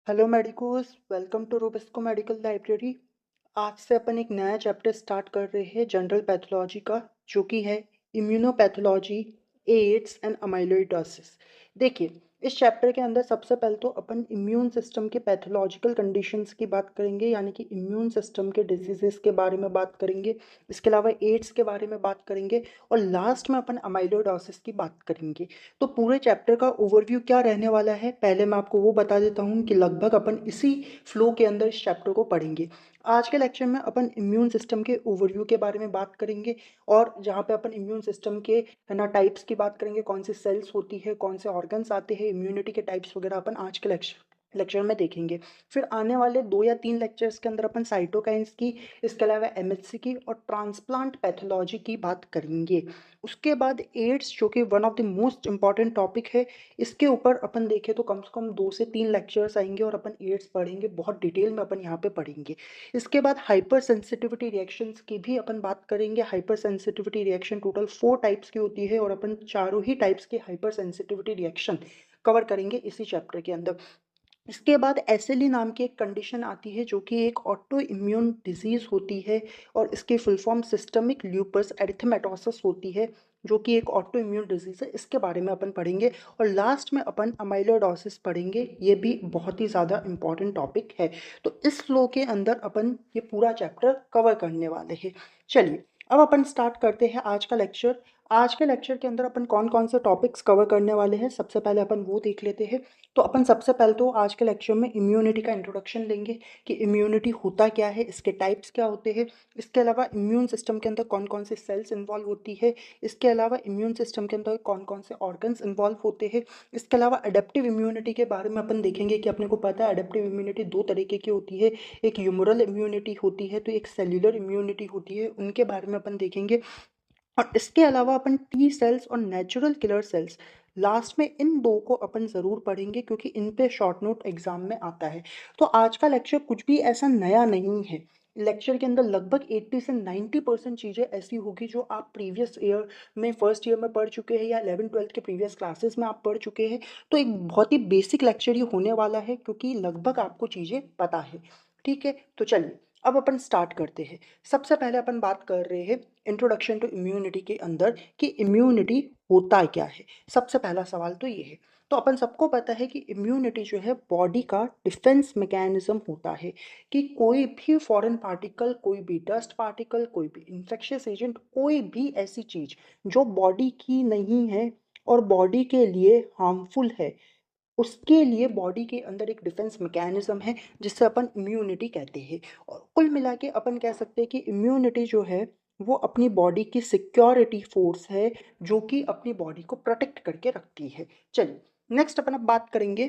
Hello medicos, welcome to Robesco medical library. आज से अपन एक नया चैप्टर स्टार्ट कर रहे हैं जनरल पैथोलॉजी का, जो कि है इम्यूनोपैथोलॉजी, एड्स एंड अमाइलोइडोसिस। देखिए, इस चैप्टर के अंदर सबसे पहले तो अपन इम्यून सिस्टम के पैथोलॉजिकल कंडीशंस की बात करेंगे, यानी कि इम्यून सिस्टम के डिजीजेस के बारे में बात करेंगे। इसके अलावा एड्स के बारे में बात करेंगे और लास्ट में अपन अमाइलोइडोसिस की बात करेंगे। तो पूरे चैप्टर का ओवरव्यू क्या रहने वाला है, पहले मैं आपको वो बता देता हूँ कि लगभग अपन इसी फ्लो के अंदर इस चैप्टर को पढ़ेंगे। आज के लेक्चर में अपन इम्यून सिस्टम के ओवरव्यू के बारे में बात करेंगे, और जहाँ पे अपन इम्यून सिस्टम के है ना टाइप्स की बात करेंगे, कौन सी सेल्स होती है, कौन से ऑर्गन्स आते हैं, इम्यूनिटी के टाइप्स वगैरह अपन आज के लेक्चर में देखेंगे। फिर आने वाले 2 या 3 लेक्चर्स के अंदर अपन साइटोकाइंस की, इसके अलावा एमएचसी की और ट्रांसप्लांट पैथोलॉजी की बात करेंगे। उसके बाद एड्स, जो कि one of the most important topic है, इसके ऊपर अपन देखें तो कम से कम 2 से 3 लेक्चर्स आएंगे और अपन एड्स पढ़ेंगे, बहुत डिटेल में अपन यहाँ पे पढ़ेंगे। इसके बाद हाइपर सेंसिटिविटी रिएक्शंस की भी अपन बात करेंगे। Hyper sensitivity reaction total 4 types की होती है और अपन चारों ही टाइप्स के हाइपर सेंसिटिविटी रिएक्शन कवर करेंगे इसी चैप्टर के अंदर। इसके बाद एसएलई नाम की एक कंडीशन आती है, जो कि एक ऑटो इम्यून डिजीज होती है, और इसकी फुल फॉर्म सिस्टमिक ल्यूपस एरिथेमेटोसस होती है, जो कि एक ऑटो इम्यून डिजीज है। इसके बारे में अपन पढ़ेंगे और लास्ट में अपन अमाइलोइडोसिस पढ़ेंगे। ये भी बहुत ही ज़्यादा इंपॉर्टेंट टॉपिक है। तो इस फ्लो के अंदर अपन ये पूरा चैप्टर कवर करने वाले हैं। चलिए, अब अपन स्टार्ट करते हैं आज का लेक्चर। आज के लेक्चर के अंदर अपन कौन कौन से टॉपिक्स कवर करने वाले हैं, सबसे पहले अपन वो देख लेते हैं। तो अपन सबसे पहले तो आज के लेक्चर में इम्यूनिटी का इंट्रोडक्शन लेंगे कि इम्यूनिटी होता क्या है, इसके टाइप्स क्या होते हैं। इसके अलावा इम्यून सिस्टम के अंदर कौन कौन से सेल्स इन्वॉल्व होती है। इसके अलावा इम्यून सिस्टम के अंदर कौन कौन से ऑर्गन्स इन्वॉल्व होते हैं। इसके अलावा अडेप्टिव इम्यूनिटी के बारे में अपन देखेंगे कि अपने को पता है अडेप्टिव इम्यूनिटी 2 तरीके की होती है। एक ह्यूमरल इम्यूनिटी होती है, तो एक सेल्यूलर इम्यूनिटी होती है, उनके बारे में अपन देखेंगे। और इसके अलावा अपन टी सेल्स और नेचुरल किलर सेल्स लास्ट में, इन दो को अपन ज़रूर पढ़ेंगे क्योंकि इन पे शॉर्ट नोट एग्जाम में आता है। तो आज का लेक्चर कुछ भी ऐसा नया नहीं है। लेक्चर के अंदर लगभग 80 से 90% चीज़ें ऐसी होगी जो आप प्रीवियस ईयर में, फर्स्ट ईयर में पढ़ चुके हैं, या 11th 12th के प्रीवियस क्लासेस में आप पढ़ चुके हैं। तो एक बहुत ही बेसिक लेक्चर ये होने वाला है, क्योंकि लगभग आपको चीज़ें पता है। ठीक है, तो चलिए अब अपन स्टार्ट करते हैं। सबसे पहले अपन बात कर रहे हैं इंट्रोडक्शन टू इम्यूनिटी के अंदर कि इम्यूनिटी होता क्या है। सबसे पहला सवाल तो ये है। तो अपन सबको पता है कि इम्यूनिटी जो है बॉडी का डिफेंस मैकेनिज्म होता है, कि कोई भी फॉरेन पार्टिकल, कोई भी डस्ट पार्टिकल, कोई भी इंफेक्शियस एजेंट, कोई भी ऐसी चीज जो बॉडी की नहीं है और बॉडी के लिए हार्मफुल है, उसके लिए बॉडी के अंदर एक डिफेंस मैकेनिज्म है जिससे अपन इम्यूनिटी कहते हैं। और कुल मिला के अपन कह सकते हैं कि इम्यूनिटी जो है वो अपनी बॉडी की सिक्योरिटी फोर्स है, जो कि अपनी बॉडी को प्रोटेक्ट करके रखती है। चलिए, नेक्स्ट अपन अब बात करेंगे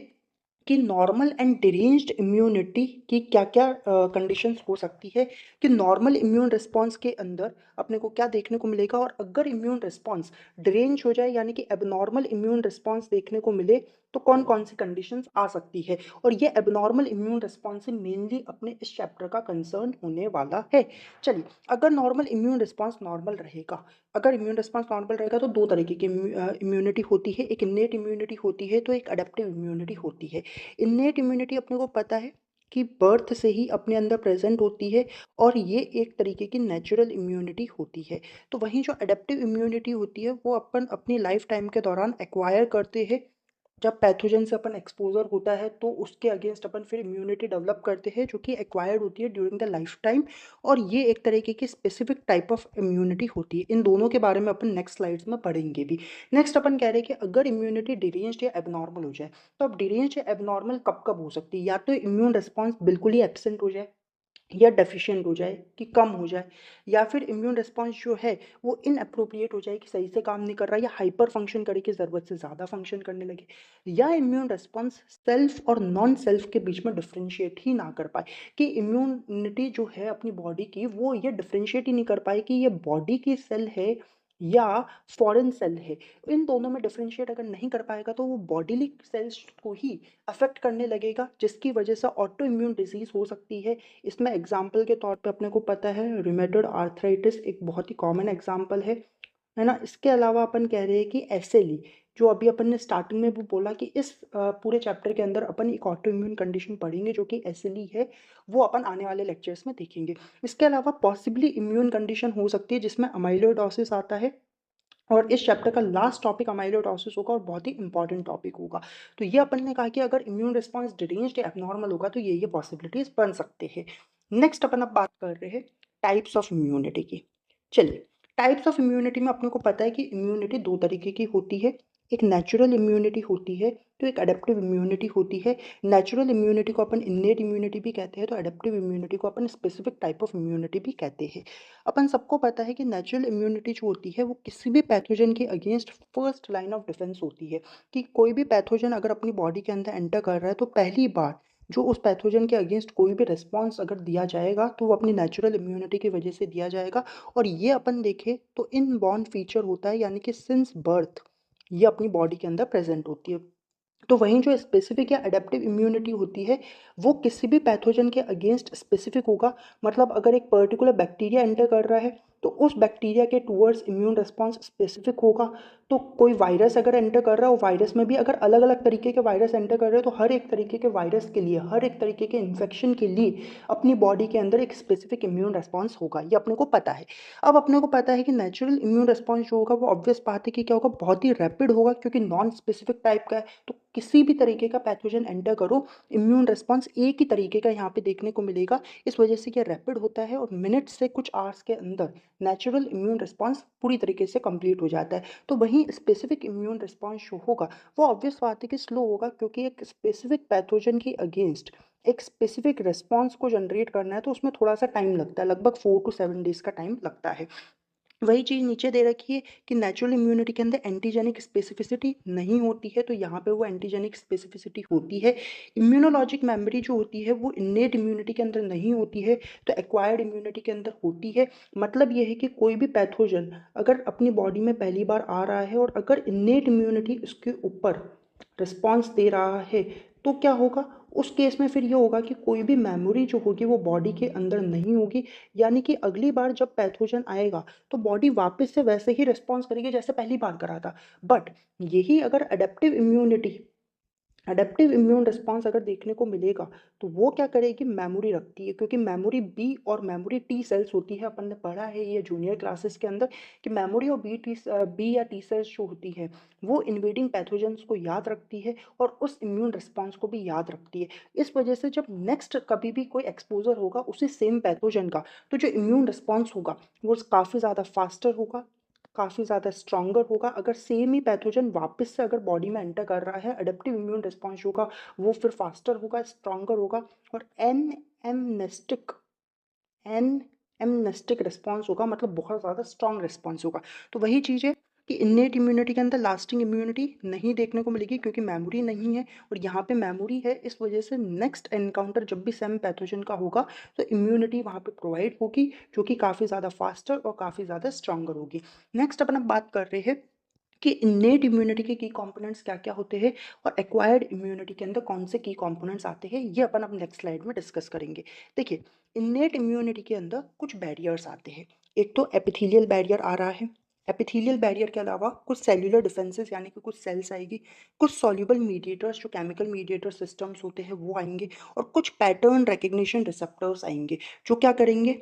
कि नॉर्मल एंड डिरेंज्ड इम्यूनिटी की क्या क्या कंडीशंस हो सकती है। कि नॉर्मल इम्यून रिस्पॉन्स के अंदर अपने को क्या देखने को मिलेगा, और अगर इम्यून रिस्पॉन्स डिरेंज हो जाए, यानी कि एबनॉर्मल इम्यून रिस्पॉन्स देखने को मिले, तो कौन कौन सी कंडीशंस आ सकती है। और ये एबनॉर्मल इम्यून रिस्पॉन्स से मेनली अपने इस चैप्टर का कंसर्न होने वाला है। चलिए, अगर नॉर्मल इम्यून रिस्पॉन्स नॉर्मल रहेगा, अगर इम्यून रिस्पॉन्स नॉर्मल रहेगा तो 2 तरीके की इम्यूनिटी होती है। एक इन्नेट इम्यूनिटी होती है, तो एक अडेप्टिव इम्यूनिटी होती है। इन्नेट इम्यूनिटी अपने को पता है कि बर्थ से ही अपने अंदर प्रेजेंट होती है, और ये एक तरीके की नेचुरल इम्यूनिटी होती है। तो वहीं जो अडेप्टिव इम्यूनिटी होती है वो अपन अपनी लाइफ टाइम के दौरान एक्वायर करते हैं। जब पैथोजन से अपन एक्सपोजर होता है तो उसके अगेंस्ट अपन फिर इम्यूनिटी डेवलप करते हैं, जो कि एक्वायर्ड होती है ड्यूरिंग द लाइफ टाइम। और ये एक तरीके की स्पेसिफिक टाइप ऑफ इम्यूनिटी होती है। इन दोनों के बारे में अपन नेक्स्ट स्लाइड्स में पढ़ेंगे भी। नेक्स्ट अपन कह रहे हैं कि अगर इम्यूनिटी डिरेंज्ड या एबनॉर्मल हो जाए, तो अब डिरेंज्ड या एबनॉर्मल कब कब हो सकती है। या तो इम्यून रिस्पॉन्स बिल्कुल ही एब्सेंट हो जाए, या डेफिशिएंट हो जाए कि कम हो जाए, या फिर इम्यून रिस्पॉन्स जो है वो इनअप्रोप्रिएट हो जाए कि सही से काम नहीं कर रहा, या हाइपर फंक्शन करे कि ज़रूरत से ज़्यादा फंक्शन करने लगे, या इम्यून रिस्पॉन्स सेल्फ और नॉन सेल्फ के बीच में डिफ्रेंशिएट ही ना कर पाए। कि इम्यूनिटी जो है अपनी बॉडी की, वो ये डिफ्रेंशिएट ही नहीं कर पाए कि ये बॉडी की सेल है या फॉरेन सेल है। इन दोनों में डिफ्रेंशिएट अगर नहीं कर पाएगा तो वो बॉडीली सेल्स को ही अफेक्ट करने लगेगा, जिसकी वजह से ऑटो इम्यून डिजीज हो सकती है। इसमें एग्जाम्पल के तौर पे अपने को पता है रूमेटॉइड आर्थराइटिस एक बहुत ही कॉमन एग्जाम्पल है ना। इसके अलावा अपन कह रहे हैं कि एसएलई, जो अभी अपन ने स्टार्टिंग में भी बोला कि इस पूरे चैप्टर के अंदर अपन एक ऑटो इम्यून कंडीशन पढ़ेंगे जो कि एसएलई है, वो अपन आने वाले लेक्चर्स में देखेंगे। इसके अलावा पॉसिबली इम्यून कंडीशन हो सकती है जिसमें अमाइलोइडोसिस आता है, और इस चैप्टर का लास्ट टॉपिक अमाइलोइडोसिस होगा और बहुत ही इंपॉर्टेंट टॉपिक होगा। तो ये अपन ने कहा कि अगर इम्यून रिस्पॉन्स डिरेंज्ड या एबनॉर्मल होगा तो ये पॉसिबिलिटीज बन सकते हैं। नेक्स्ट अपन अब बात कर रहे हैं टाइप्स ऑफ इम्यूनिटी की। चलिए, टाइप्स ऑफ इम्यूनिटी में अपने को पता है कि इम्यूनिटी दो तरीके की होती है। एक नेचुरल इम्यूनिटी होती है, तो एक अडेप्टिव इम्यूनिटी होती है। नेचुरल इम्यूनिटी को अपन इन्नेट इम्यूनिटी भी कहते हैं, तो अडेप्टिव इम्यूनिटी को अपन स्पेसिफिक टाइप ऑफ इम्यूनिटी भी कहते हैं। अपन सबको पता है कि नेचुरल इम्यूनिटी जो होती है वो किसी भी पैथोजन के against first line of defence होती है, कि कोई भी पैथोजन अगर अपनी बॉडी के अंदर एंटर कर रहा है तो पहली बार जो उस पैथोजन के अगेंस्ट कोई भी रिस्पॉन्स अगर दिया जाएगा तो वो अपनी नेचुरल इम्यूनिटी की वजह से दिया जाएगा। और ये अपन देखें तो इनबॉर्न फीचर होता है, यानी कि सिंस बर्थ ये अपनी बॉडी के अंदर प्रेजेंट होती है। तो वहीं जो स्पेसिफिक या अडेप्टिव इम्यूनिटी होती है वो किसी भी पैथोजन के अगेंस्ट स्पेसिफिक होगा। मतलब अगर एक पर्टिकुलर बैक्टीरिया एंटर कर रहा है तो उस बैक्टीरिया के टूवर्ड्स इम्यून रिस्पॉन्स स्पेसिफिक होगा। तो कोई वायरस अगर एंटर कर रहा है, वो वायरस में भी अगर अलग अलग तरीके के वायरस एंटर कर रहे हैं तो हर एक तरीके के वायरस के लिए, हर एक तरीके के इन्फेक्शन के लिए अपनी बॉडी के अंदर एक स्पेसिफिक इम्यून रिस्पॉन्स होगा, ये अपने को पता है। अब अपने को पता है कि नेचुरल इम्यून रिस्पॉन्स जो होगा वो ऑब्वियस बात है कि क्या होगा, बहुत ही रैपिड होगा, क्योंकि नॉन स्पेसिफिक टाइप का है। तो किसी भी तरीके का पैथोजन एंटर करो, इम्यून रिस्पॉन्स एक ही तरीके का यहाँ पे देखने को मिलेगा। इस वजह से ये रैपिड होता है और मिनट से कुछ आवर्स के अंदर नेचुरल इम्यून रिस्पॉन्स पूरी तरीके से कंप्लीट हो जाता है। तो वहीं स्पेसिफिक इम्यून रिस्पॉन्स जो होगा वो ऑब्वियस बात है कि स्लो होगा, क्योंकि एक स्पेसिफिक पैथोजन के अगेंस्ट एक स्पेसिफिक रिस्पॉन्स को जनरेट करना है तो उसमें थोड़ा सा टाइम लगता है, लगभग 4 to 7 डेज का टाइम लगता है। वही चीज़ नीचे दे रखी है कि नेचुरल इम्यूनिटी के अंदर एंटीजेनिक स्पेसिफिसिटी नहीं होती है, तो यहाँ पे वो एंटीजेनिक स्पेसिफिसिटी होती है। इम्यूनोलॉजिक मेमोरी जो होती है वो इन्नेट इम्यूनिटी के अंदर नहीं होती है, तो एक्वायर्ड इम्यूनिटी के अंदर होती है। मतलब ये है कि कोई भी पैथोजन अगर अपनी बॉडी में पहली बार आ रहा है और अगर इन्नेट इम्यूनिटी उसके ऊपर रिस्पॉन्स दे रहा है तो क्या होगा, उस केस में फिर ये होगा कि कोई भी मेमोरी जो होगी वो बॉडी के अंदर नहीं होगी। यानी कि अगली बार जब पैथोजन आएगा तो बॉडी वापस से वैसे ही रिस्पॉन्स करेगी जैसे पहली बार करा था। बट यही अगर अडेप्टिव इम्यून रिस्पॉन्स अगर देखने को मिलेगा तो वो क्या करेगी, मेमोरी रखती है, क्योंकि मेमोरी बी और मेमोरी टी सेल्स होती है। अपन ने पढ़ा है ये जूनियर क्लासेस के अंदर कि मेमोरी और बी या टी सेल्स जो होती है वो इन्वेडिंग पैथोजेंस को याद रखती है और उस इम्यून रिस्पॉन्स को भी याद रखती है। इस वजह से जब नेक्स्ट कभी भी कोई एक्सपोजर होगा उसी सेम पैथोजन का, तो जो इम्यून रिस्पॉन्स होगा वो काफ़ी ज़्यादा फास्टर होगा, काफ़ी ज़्यादा स्ट्रॉन्गर होगा। अगर सेम ही पैथोजन वापस से अगर बॉडी में एंटर कर रहा है, अडेप्टिव इम्यून रिस्पॉन्स होगा वो फिर फास्टर होगा, स्ट्रॉन्गर होगा, और एन एमनेस्टिक रिस्पॉन्स होगा, मतलब बहुत ज़्यादा स्ट्रॉन्ग रिस्पॉन्स होगा। तो वही चीज़ है कि इन्नेट इम्यूनिटी के अंदर लास्टिंग इम्यूनिटी नहीं देखने को मिलेगी, क्योंकि मेमोरी नहीं है, और यहाँ पे मेमोरी है। इस वजह से नेक्स्ट एनकाउंटर जब भी सेम पैथोजन का होगा तो इम्यूनिटी वहाँ पे प्रोवाइड होगी, जो कि काफ़ी ज़्यादा फास्टर और काफ़ी ज़्यादा स्ट्रॉन्गर होगी। नेक्स्ट अपन अब बात कर रहे हैं कि इन्नेट इम्यूनिटी के की कंपोनेंट्स क्या क्या होते हैं और एक्वायर्ड इम्यूनिटी के अंदर कौन से की कंपोनेंट्स आते हैं, ये अपन अब नेक्स्ट स्लाइड में डिस्कस करेंगे। देखिए, इन्नेट इम्यूनिटी के अंदर कुछ बैरियर्स आते हैं। एक तो एपिथेलियल बैरियर आ रहा है। एपिथेलियल बैरियर के अलावा कुछ सेल्यूलर डिफेंसेस, यानी कि कुछ सेल्स आएगी, कुछ सॉल्युबल मीडिएटर्स जो केमिकल मीडिएटर सिस्टम्स होते हैं वो आएंगे, और कुछ पैटर्न रिकग्निशन रिसेप्टर्स आएंगे जो क्या करेंगे,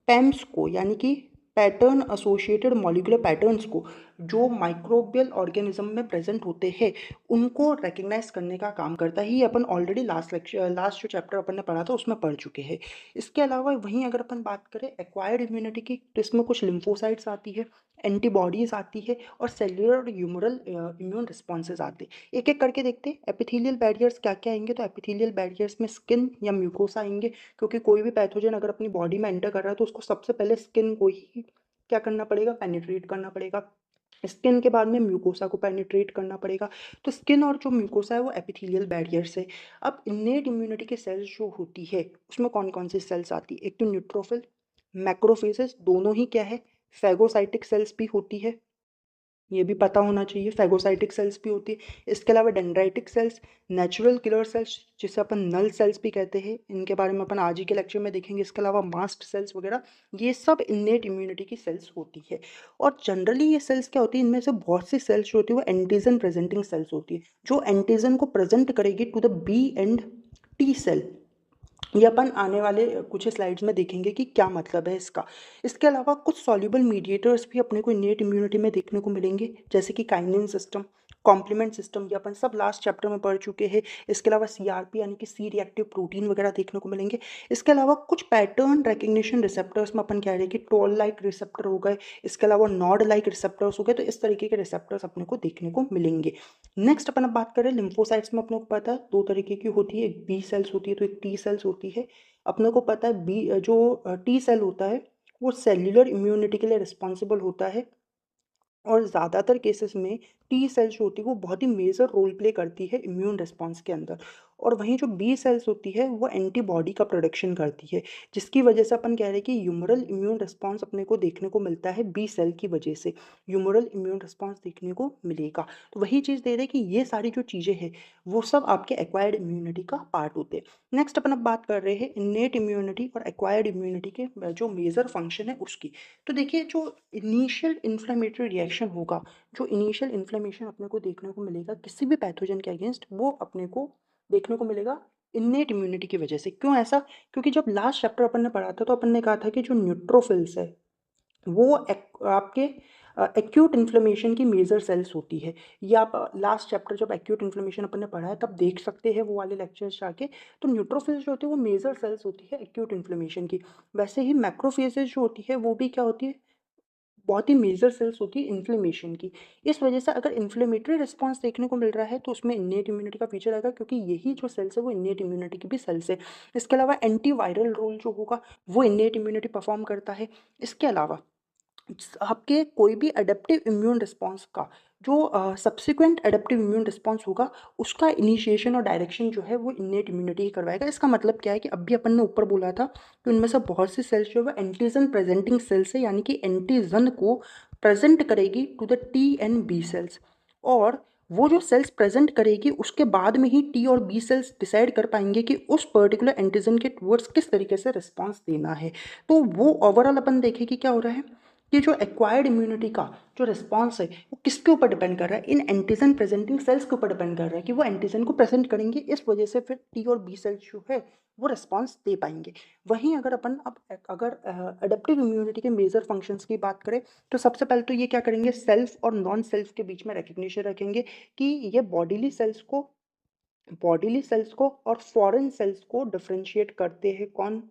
पैम्स को, यानी कि पैटर्न एसोसिएटेड मॉलिक्यूलर पैटर्न्स को जो माइक्रोबियल ऑर्गेनिज्म में प्रेजेंट होते हैं उनको रिकग्नाइज करने का काम करता है। ये अपन ऑलरेडी लास्ट जो चैप्टर अपन ने पढ़ा था उसमें पढ़ चुके हैं। इसके अलावा वहीं अगर अपन बात करें एक्वायर्ड इम्यूनिटी की, तो इसमें कुछ लिम्फोसाइट्स आती है, एंटीबॉडीज आती है, और सेल्युलर और ह्यूमरल इम्यून रिस्पॉन्सेज आते हैं। एक एक करके देखते हैं एपिथेलियल बैरियर्स क्या क्या आएंगे। तो एपिथेलियल बैरियर्स में स्किन या म्यूकोसा आएंगे, क्योंकि कोई भी पैथोजन अगर अपनी बॉडी में एंटर कर रहा है तो उसको सबसे पहले स्किन को ही क्या करना पड़ेगा, पेनिट्रेट करना पड़ेगा। स्किन के बाद में म्यूकोसा को पेनिट्रेट करना पड़ेगा। तो स्किन और जो म्यूकोसा है वो एपिथेलियल बैरियर से। अब इन्नेट इम्यूनिटी के सेल्स जो होती है उसमें कौन कौन सी सेल्स आती है, एक तो न्यूट्रोफिल, मैक्रोफेजेस, दोनों ही क्या है, फैगोसाइटिक सेल्स भी होती है। ये भी पता होना चाहिए। फैगोसाइटिक सेल्स भी होती है। इसके अलावा dendritic sales, natural killer cells जिसे अपन नल सेल्स भी कहते हैं, इनके बारे में अपन आज ही के लेक्चर में देखेंगे। इसके अलावा मास्ट सेल्स वगैरह, ये सब इन्नेट इम्यूनिटी की सेल्स होती है। और जनरली ये सेल्स क्या होती है, इनमें से बहुत सी सेल्स जो होती है वो एंटीजन प्रेजेंटिंग सेल्स होती है, जो एंटीजन को प्रेजेंट करेगी to the B and T cell. ये अपन आने वाले कुछ स्लाइड्स में देखेंगे कि क्या मतलब है इसका। इसके अलावा कुछ सॉल्युबल मीडिएटर्स भी अपने को इनेट इम्यूनिटी में देखने को मिलेंगे, जैसे कि काइनिन सिस्टम, कॉम्प्लीमेंट सिस्टम, ये अपन सब लास्ट चैप्टर में पढ़ चुके हैं। इसके अलावा सीआरपी यानी कि सी रिएक्टिव प्रोटीन वगैरह देखने को मिलेंगे। इसके अलावा कुछ पैटर्न रिकग्निशन रिसेप्टर्स में अपन कह रहे हैं कि टोल लाइक रिसेप्टर हो गए, इसके अलावा नॉड लाइक रिसेप्टर्स हो गए, तो इस तरीके के रिसेप्टर्स अपने को देखने को मिलेंगे। नेक्स्ट अपन अब बात करें लिम्फोसाइट्स में, अपने को पता है दो तरीके की होती है, एक बी सेल्स होती है तो एक टी सेल्स होती है। अपने को पता है बी जो टी सेल होता है वो सेल्यूलर इम्यूनिटी के लिए रिस्पॉन्सिबल होता है, और ज़्यादातर केसेस में टी सेल्स जो होती है वो बहुत ही मेजर रोल प्ले करती है इम्यून रिस्पॉन्स के अंदर। और वहीं जो बी सेल्स होती है वो एंटीबॉडी का प्रोडक्शन करती है, जिसकी वजह से अपन कह रहे हैं कि ह्यूमरल इम्यून रिस्पॉन्स अपने को देखने को मिलता है बी सेल की वजह से, ह्यूमरल इम्यून रिस्पॉन्स देखने को मिलेगा। तो वही चीज़ दे रहे हैं कि ये सारी जो चीज़ें हैं वो सब आपके एक्वायर्ड इम्यूनिटी का पार्ट होते हैं। नेक्स्ट अपन अब बात कर रहे हैं इन्नेट इम्यूनिटी और एक्वायर्ड इम्यूनिटी के जो मेजर फंक्शन है उसकी। तो देखिए, जो इनिशियल इन्फ्लेमेटरी रिएक्शन होगा, जो इनिशियल इन्फ्लेमेशन अपने को देखने को मिलेगा किसी भी पैथोजन के अगेंस्ट, वो अपने को देखने को मिलेगा इन्नेट इम्यूनिटी की वजह से। क्यों ऐसा? क्योंकि जब लास्ट चैप्टर अपन ने पढ़ा था तो अपन ने कहा था कि जो न्यूट्रोफिल्स है वो आपके एक्यूट इन्फ्लेमेशन की मेजर सेल्स होती है। ये आप लास्ट चैप्टर जब एक्यूट इन्फ्लेमेशन अपन ने पढ़ा है तब देख सकते हैं वो वाले लेक्चर्स जाके। तो न्यूट्रोफिल्स जो होती है वो मेजर सेल्स होती है एक्यूट इन्फ्लेमेशन की। वैसे ही मैक्रोफेजेस जो होती है वो भी क्या होती है, बहुत ही मेजर सेल्स होती है इन्फ्लेमेशन की। इस वजह से अगर इन्फ्लेमेटरी रिस्पॉन्स देखने को मिल रहा है तो उसमें इन्नेट इम्यूनिटी का फीचर आएगा, क्योंकि यही जो सेल्स है वो इन्नेट इम्यूनिटी की भी सेल्स है। इसके अलावा एंटीवायरल रोल जो होगा वो इन्नेट इम्यूनिटी परफॉर्म करता है। इसके अलावा आपके कोई भी अडेप्टिव इम्यून रिस्पॉन्स का जो सब्सिक्वेंट अडेप्टिव इम्यून रिस्पॉन्स होगा उसका इनिशिएशन और डायरेक्शन जो है वो इन्नेट इम्यूनिटी ही करवाएगा। इसका मतलब क्या है कि अभी अपन ने ऊपर बोला था कि उनमें से बहुत सी सेल्स जो है एंटीजन प्रेजेंटिंग सेल्स है, यानी कि एंटीजन को प्रेजेंट करेगी to the T and B cells. और वो जो सेल्स प्रेजेंट करेगी उसके बाद में ही टी और बी सेल्स डिसाइड कर पाएंगे कि उस पर्टिकुलर एंटीजन के टुवर्ड्स किस तरीके से रिस्पॉन्स देना है। तो वो ओवरऑल अपन देखें कि क्या हो रहा है कि जो एक्वायर्ड इम्यूनिटी का जो रिस्पॉन्स है वो किसके ऊपर डिपेंड कर रहा है, इन एंटीजन प्रेजेंटिंग सेल्स के ऊपर डिपेंड कर रहा है कि वो एंटीजन को प्रेजेंट करेंगे, इस वजह से फिर टी और बी सेल्स जो है वो रिस्पॉन्स दे पाएंगे। वहीं अगर अपन अब अगर अडेप्टिव इम्यूनिटी के मेजर फंक्शंस की बात करें तो सबसे पहले तो ये क्या करेंगे, सेल्फ और नॉन सेल्फ के बीच में रिकग्निशन रखेंगे कि ये बॉडीली सेल्स को और फॉरेन सेल्स को डिफ्रेंशिएट करते हैं कौन,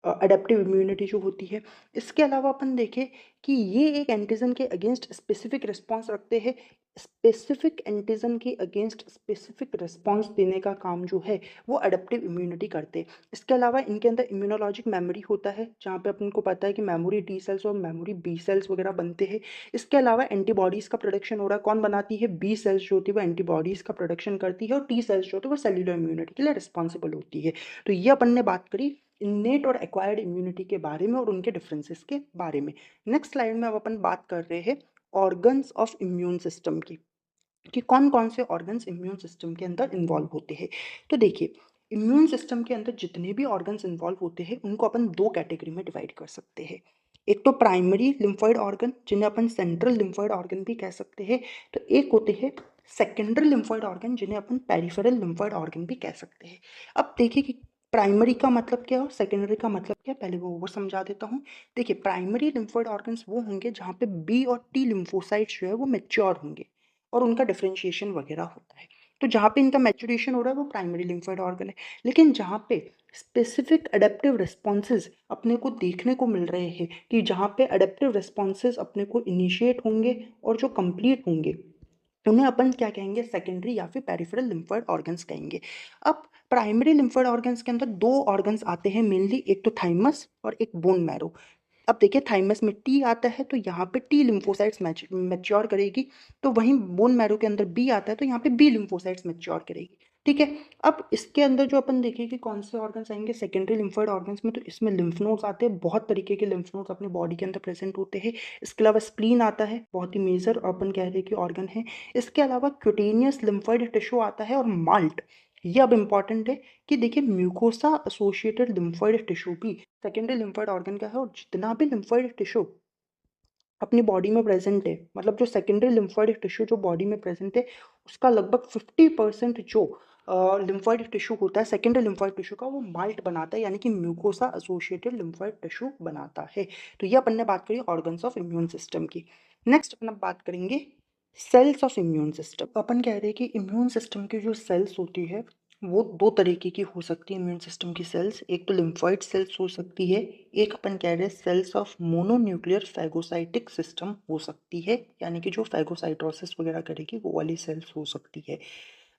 अडेप्टिव इम्यूनिटी जो होती है। इसके अलावा अपन देखें कि ये एक एंटीजन के अगेंस्ट स्पेसिफिक रिस्पॉन्स रखते हैं, स्पेसिफिक एंटीजन के अगेंस्ट स्पेसिफिक रिस्पॉन्स देने का काम जो है वो अडेप्टिव इम्यूनिटी करते हैं। इसके अलावा इनके अंदर इम्यूनोलॉजिक मेमोरी होता है, जहाँ पे अपन को पता है कि मेमोरी टी सेल्स और मेमोरी बी सेल्स वगैरह बनते हैं। इसके अलावा एंटीबॉडीज़ का प्रोडक्शन हो रहा है, कौन बनाती है, बी सेल्स जो होती है वो एंटीबॉडीज़ का प्रोडक्शन करती है, और टी सेल्स जो होती है वो सेल्यूलर इम्यूनिटी के लिए रिस्पॉन्सिबल होती है। तो ये अपन ने बात करी इन्नेट और एक्वायर्ड इम्यूनिटी के बारे में और उनके डिफरेंसेस के बारे में। नेक्स्ट स्लाइड में अब अपन बात कर रहे हैं ऑर्गन्स ऑफ इम्यून सिस्टम की, कि कौन कौन से ऑर्गन्स इम्यून सिस्टम के अंदर इन्वॉल्व होते हैं। तो देखिए, इम्यून सिस्टम के अंदर जितने भी ऑर्गन्स इन्वॉल्व होते हैं उनको अपन दो कैटेगरी में डिवाइड कर सकते हैं। एक तो प्राइमरी लिम्फॉइड ऑर्गन जिन्हें अपन सेंट्रल लिम्फॉइड ऑर्गन भी कह सकते हैं, तो एक होते हैं सेकेंडरी लिम्फॉइड ऑर्गन जिन्हें अपन पेरिफेरल लिम्फॉइड ऑर्गन भी कह सकते हैं। अब देखिए कि प्राइमरी का मतलब क्या और सेकेंडरी का मतलब क्या, पहले वो समझा देता हूँ। देखिए, प्राइमरी लिम्फॉइड ऑर्गन्स वो होंगे जहाँ पे बी और टी लिम्फोसाइट्स जो है वो मेच्योर होंगे और उनका डिफरेंशिएशन वगैरह होता है। तो जहाँ पे इनका मैच्योरेशन हो रहा है वो प्राइमरी लिम्फोइड ऑर्गन है। लेकिन जहाँ पे स्पेसिफिक अडेप्टिव रिस्पॉन्सेज अपने को देखने को मिल रहे हैं, कि जहाँ पे अडेप्टिव रिस्पॉन्सेज अपने को इनिशिएट होंगे और जो कंप्लीट होंगे उन्हें अपन क्या कहेंगे, सेकेंडरी या फिर पेरिफेरल लिम्फोइड ऑर्गन्स कहेंगे। अब प्राइमरी लिम्फोइड ऑर्गन्स के अंदर दो ऑर्गन्स आते हैं मेनली, एक तो थाइमस और एक बोन मैरो। अब देखिए थाइमस में टी आता है तो यहाँ पे टी लिम्फोसाइट्स मैच्योर करेगी, तो वहीं बोन मैरो के अंदर बी आता है तो यहाँ पे बी लिम्फोसाइट्स मैच्योर करेगी। ठीक है, अब इसके अंदर जो अपन देखें कि कौन से ऑर्गन्स आएंगे सेकेंडरी लिम्फोइड ऑर्गन्स में, तो इसमें लिम्फ नोड्स आते हैं, बहुत तरीके के लिम्फ नोड्स अपनी बॉडी के अंदर प्रेजेंट होते हैं। इसके अलावा स्प्लीन आता है, बहुत ही मेजर अपन कह रहे हैं कि ऑर्गन है। इसके अलावा क्यूटेनियस लिम्फोइड टिश्यू आता है और माल्ट, ये अब इंपॉर्टेंट है कि देखिए म्यूकोसा एसोसिएटेड लिम्फोइड टिश्यू भी सेकेंडरी लिम्फोइड ऑर्गन का है, और जितना भी लिम्फोइड टिश्यू अपनी बॉडी में प्रेजेंट है, मतलब जो सेकेंडरी लिम्फोइड टिश्यू जो बॉडी में प्रेजेंट है उसका लगभग 50% जो लिम्फोइड टिश्यू होता है सेकेंडरी लिम्फोइड टिश्यू का, वो माल्ट बनाता है, यानी कि म्यूकोसा एसोसिएटेड लिम्फोइड टिश्यू बनाता है। तो ये अपन ने बात करी ऑर्गन्स ऑफ इम्यून सिस्टम की। नेक्स्ट अपन अब बात करेंगे सेल्स ऑफ इम्यून सिस्टम। अपन कह रहे हैं कि इम्यून सिस्टम की जो सेल्स होती है वो दो तरीके की हो सकती है इम्यून सिस्टम की सेल्स। एक तो लिम्फोइड सेल्स हो सकती है, एक अपन कह रहे हैं cells of mononuclear phagocytic system हो सकती है, यानी कि जो फैगोसाइटोसिस वगैरह करेगी वो वाली सेल्स हो सकती है।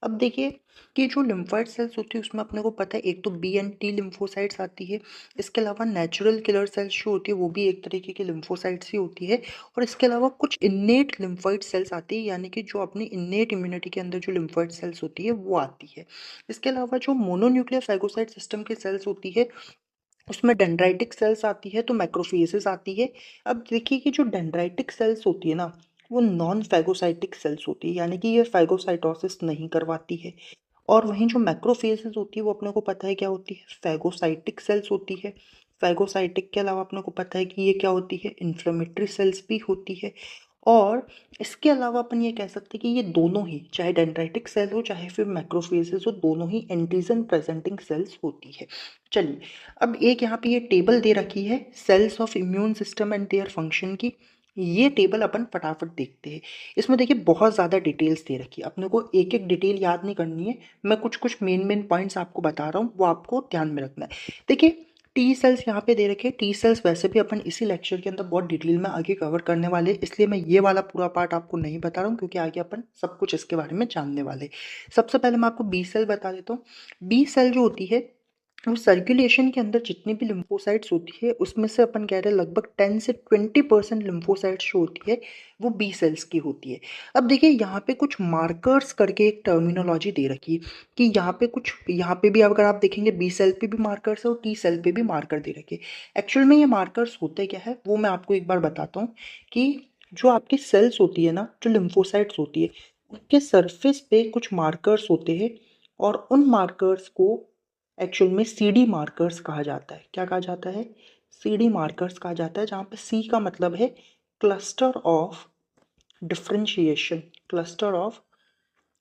अब देखिए कि जो लिम्फोइड सेल्स होती है उसमें अपने को पता है एक तो बी एंड टी लिम्फोसाइट्स आती है। इसके अलावा नेचुरल किलर सेल्स जो होती है वो भी एक तरीके की लिम्फोसाइट्स ही होती है। और इसके अलावा कुछ इन्नेट लिम्फोइड सेल्स आती है, यानी कि जो अपनी इन्नेट इम्यूनिटी के अंदर जो लिम्फोइड सेल्स होती है वो आती है। इसके अलावा जो मोनोन्यूक्लियर फैगोसाइट सिस्टम की सेल्स होती है उसमें डेंड्राइटिक सेल्स आती है तो मैक्रोफेजेस आती है। अब देखिए कि जो डेंड्राइटिक सेल्स होती है ना वो नॉन फैगोसाइटिक सेल्स होती है, यानी कि ये फैगोसाइटोसिस नहीं करवाती है। और वहीं जो मैक्रोफेजेस होती है वो अपने को पता है क्या होती है, फैगोसाइटिक सेल्स होती है। फैगोसाइटिक के अलावा अपने को पता है कि ये क्या होती है, इन्फ्लेमेटरी सेल्स भी होती है। और इसके अलावा अपन ये कह सकते हैं कि ये दोनों ही, चाहे डेंड्राइटिक सेल हो चाहे फिर मैक्रोफेजेस हो, दोनों ही एंटीजन प्रेजेंटिंग सेल्स होती है। चलिए, अब एक यहाँ पे ये टेबल दे रखी है cells of immune system and their function की। ये टेबल अपन फटाफट देखते हैं। इसमें देखिए बहुत ज़्यादा डिटेल्स दे रखी है, अपने को एक एक डिटेल याद नहीं करनी है, मैं कुछ कुछ मेन मेन पॉइंट्स आपको बता रहा हूँ, वो आपको ध्यान में रखना है। देखिए टी सेल्स यहाँ पे दे रखे हैं। टी सेल्स वैसे भी अपन इसी लेक्चर के अंदर बहुत डिटेल में आगे कवर करने वाले हैं, इसलिए मैं ये वाला पूरा पार्ट आपको नहीं बता रहा हूँ, क्योंकि आगे अपन सब कुछ इसके बारे में जानने वाले। सबसे पहले मैं आपको बी सेल बता देता हूँ। बी सेल जो होती है वो सर्कुलेशन के अंदर जितनी भी लिम्फोसाइट्स होती है उसमें से अपन कह रहे हैं लगभग 10 से 20% लिम्फोसाइट्स जो होती है वो बी सेल्स की होती है। अब देखिए यहाँ पे कुछ मार्कर्स करके एक टर्मिनोलॉजी दे रखी है कि यहाँ पे भी अगर आप देखेंगे बी सेल पे भी मार्कर्स है और टी सेल पे भी मार्कर दे रखे। एक्चुअल में ये मार्कर्स होते क्या है वो मैं आपको एक बार बताता हूँ कि जो आपकी सेल्स होती है ना, जो लिम्फोसाइट्स होती है उनके सरफेस पे कुछ मार्कर्स होते हैं, और उन मार्कर्स को एक्चुअल में सीडी मार्कर्स कहा जाता है। क्या कहा जाता है, सीडी मार्कर्स कहा जाता है, जहाँ पे सी का मतलब है cluster of differentiation, cluster of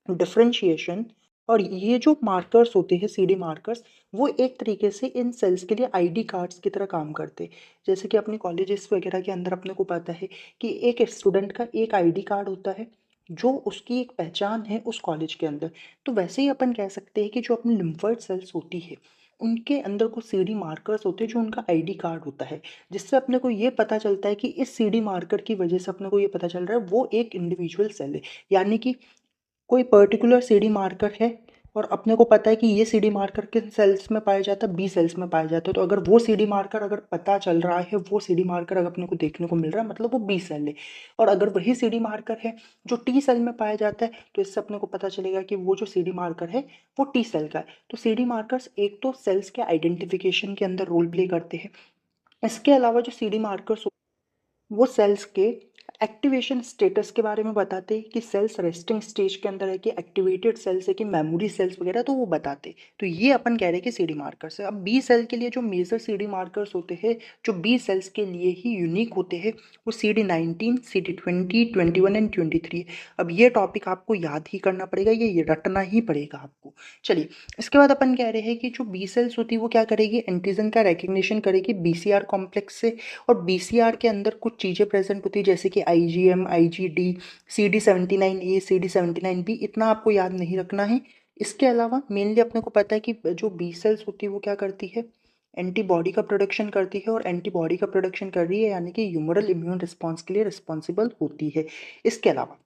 differentiation. और ये जो मार्कर्स होते हैं सीडी मार्कर्स, वो एक तरीके से इन सेल्स के लिए आईडी कार्ड्स की तरह काम करते हैं। जैसे कि अपने कॉलेजेस वगैरह के अंदर अपने को पता है कि एक स्टूडेंट का एक आईडी कार्ड होता है जो उसकी एक पहचान है उस कॉलेज के अंदर। तो वैसे ही अपन कह सकते हैं कि जो अपनी लिम्फोइड सेल्स होती है उनके अंदर कुछ सीडी मार्कर्स होते हैं जो उनका आईडी कार्ड होता है, जिससे अपने को ये पता चलता है कि इस सीडी मार्कर की वजह से अपने को ये पता चल रहा है वो एक इंडिविजुअल सेल है। यानी कि कोई पर्टिकुलर सीडी मार्कर है और अपने को पता है कि ये सीडी मार्कर किन सेल्स में पाया जाता है, बी सेल्स में पाया जाता है। तो अगर वो सीडी मार्कर अगर पता चल रहा है, वो सीडी मार्कर अगर अपने को देखने को मिल रहा है, मतलब वो बी सेल है। और अगर वही सीडी मार्कर है जो टी सेल में पाया जाता है, तो इससे अपने को पता चलेगा कि वो जो सीडी मार्कर है वो टी सेल का है। तो सीडी मार्कर्स एक तो सेल्स के आइडेंटिफिकेशन के अंदर रोल प्ले करते हैं। इसके अलावा जो सीडी मार्कर्स वो सेल्स के एक्टिवेशन स्टेटस के बारे में बताते हैं कि सेल्स रेस्टिंग स्टेज के अंदर है कि एक्टिवेटेड सेल्स है कि मेमोरी सेल्स वगैरह, तो वो बताते। तो ये अपन कह रहे हैं कि सीडी मार्कर्स है। अब बी सेल के लिए जो मेजर सीडी मार्कर्स होते हैं जो बी सेल्स के लिए ही यूनिक होते हैं वो CD19, CD20, 21 एंड 23। अब ये टॉपिक आपको याद ही करना पड़ेगा, ये रटना ही पड़ेगा आपको। चलिए, इसके बाद अपन कह रहे हैं कि जो बी सेल्स होती है वो क्या करेगी, एंटीजन का रिकग्निशन करेगी BCR कॉम्प्लेक्स से। और BCR के अंदर कुछ चीज़ें प्रेजेंट होती है जैसे कि IgM, IgD, CD79A, CD79B, इतना आपको याद नहीं रखना है। इसके अलावा मेनली अपने को पता है कि जो बी सेल्स होती है वो क्या करती है, एंटीबॉडी का प्रोडक्शन करती है, और एंटीबॉडी का प्रोडक्शन कर रही है यानी कि ह्यूमरल इम्यून रिस्पॉन्स के लिए रिस्पॉन्सिबल होती है। इसके अलावा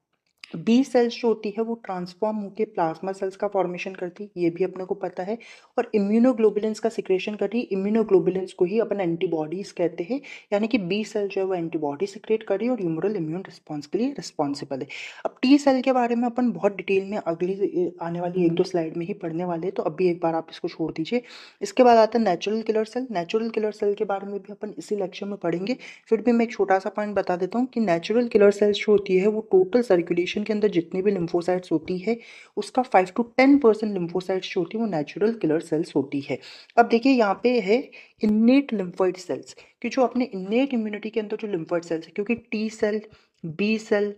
बी सेल्स जो होती है वो ट्रांसफॉर्म होकर प्लाज्मा सेल्स का फॉर्मेशन करती है, ये भी अपने को पता है। और इम्यूनोग्लोबुलिन्स का सिक्रेशन करती है, इम्यूनोग्लोबुलिन्स को ही अपन एंटीबॉडीज कहते हैं। यानी कि बी सेल जो है वो एंटीबॉडी सिक्रेट कर रही है और ह्यूमरल इम्यून रिस्पॉन्स के लिए रिस्पॉन्सिबल है। अब टी सेल के बारे में अपन बहुत डिटेल में अगली आने वाली एक दो स्लाइड में ही पढ़ने वाले हैं, तो अभी एक बार आप इसको छोड़ दीजिए। इसके बाद आता है natural killer cell. Natural killer cell के बारे में भी अपन इसी लेक्चर में पढ़ेंगे। फिर भी मैं एक छोटा सा पॉइंट बता देता हूँ कि नेचुरल किलर सेल्स जो होती है वो टोटल सर्कुलेशन के अंदर जितनी भी लिम्फोसाइट्स होती है उसका 5 to 10% लिम्फोसाइट्स जो होती है वो नेचुरल किलर सेल्स होती है। अब देखिए यहाँ पे है इन्नेट लिम्फोइड सेल्स, कि जो अपने इन्नेट इम्यूनिटी के अंदर जो लिम्फोइड सेल्स है, क्योंकि T cell, B cell,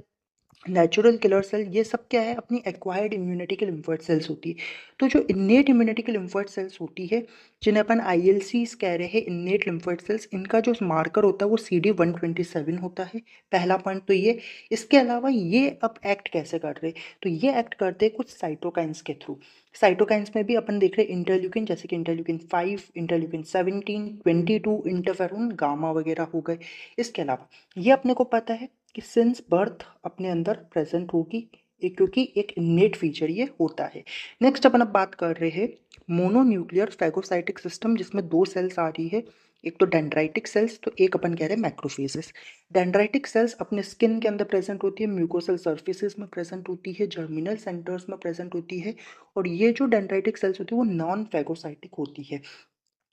natural killer cell ये सब क्या है, अपनी एक्वायर्ड इम्यूनिटी के लिम्फोइड सेल्स होती है। तो जो इन्नेट इम्यूनिटी के लिम्फोइड सेल्स होती है, जिन्हें अपन ILCs कह रहे हैं, इन्नेट लिम्फोइड सेल्स, इनका जो मार्कर होता है वो CD127 होता है। पहला पॉइंट तो ये। इसके अलावा ये अब एक्ट कैसे कर रहे हैं, तो ये एक्ट करते हैं कुछ साइटोकाइंस के थ्रू। साइटोकाइंस में भी अपन देख रहे हैं इंटरल्यूकिन, जैसे कि इंटरल्यूकिन 5, इंटरल्यूकिन 17, 22, इंटरफेरोन गामा वगैरह हो गए। इसके अलावा ये अपने को पता है कि सिंस बर्थ अपने अंदर प्रेजेंट होगी, क्योंकि एक इन्नेट फीचर ये होता है। नेक्स्ट अपन अब बात कर रहे हैं मोनोन्यूक्लियर फैगोसाइटिक सिस्टम, जिसमें दो सेल्स आ रही है, एक तो डेंड्राइटिक सेल्स, तो एक अपन कह रहे हैं मैक्रोफेजेस। डेंड्राइटिक सेल्स अपने स्किन के अंदर प्रेजेंट होती है, म्यूकोसल सर्फेसिस में प्रेजेंट होती है, जर्मिनल सेंटर्स में प्रेजेंट होती है। और ये जो डेंड्राइटिक सेल्स होती है वो नॉन फैगोसाइटिक होती है।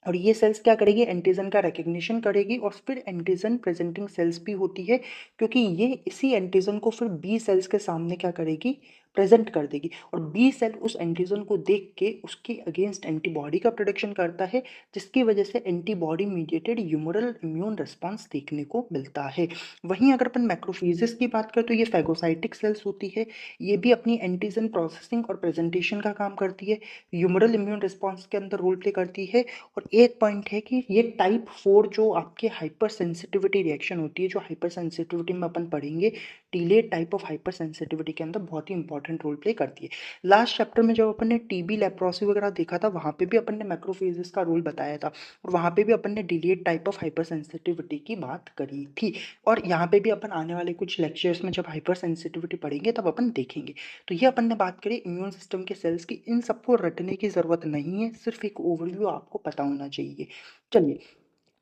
और ये सेल्स क्या करेगी, एंटीजन का रिकग्निशन करेगी और फिर एंटीजन प्रेजेंटिंग सेल्स भी होती है, क्योंकि ये इसी एंटीजन को फिर बी सेल्स के सामने क्या करेगी, प्रेजेंट कर देगी। और बी सेल उस एंटीजन को देख के उसके अगेंस्ट एंटीबॉडी का प्रोडक्शन करता है, जिसकी वजह से antibody mediated humoral immune response देखने को मिलता है। वहीं अगर अपन मैक्रोफेजेस की बात करें तो ये फैगोसाइटिक सेल्स होती है, ये भी अपनी एंटीजन प्रोसेसिंग और प्रेजेंटेशन का काम करती है, ह्यूमरल इम्यून रिस्पॉन्स के अंदर रोल प्ले करती है। और एक पॉइंट है कि ये टाइप 4 जो आपके हाइपर सेंसिटिविटी रिएक्शन होती है, जो हाइपर सेंसिटिविटी में अपन पढ़ेंगे, delayed type of hyper sensitivity के अंदर बहुत ही इंपॉर्टेंट रोल प्ले करती है। लास्ट चैप्टर में जब अपन ने टीबी, लेप्रोसी वगैरह देखा था, वहाँ पे भी अपन ने मैक्रोफेजेस का रोल बताया था और वहाँ पे भी अपन ने delayed type of hyper sensitivity की बात करी थी। और यहाँ पे भी अपन आने वाले कुछ लेक्चर्स में जब हाइपर सेंसिटिविटी पढ़ेंगे तब अपन देखेंगे। तो ये अपन ने बात करी इम्यून सिस्टम के सेल्स की, इन सबको रटने की ज़रूरत नहीं है, सिर्फ एक ओवरव्यू आपको पता होना चाहिए। चलिए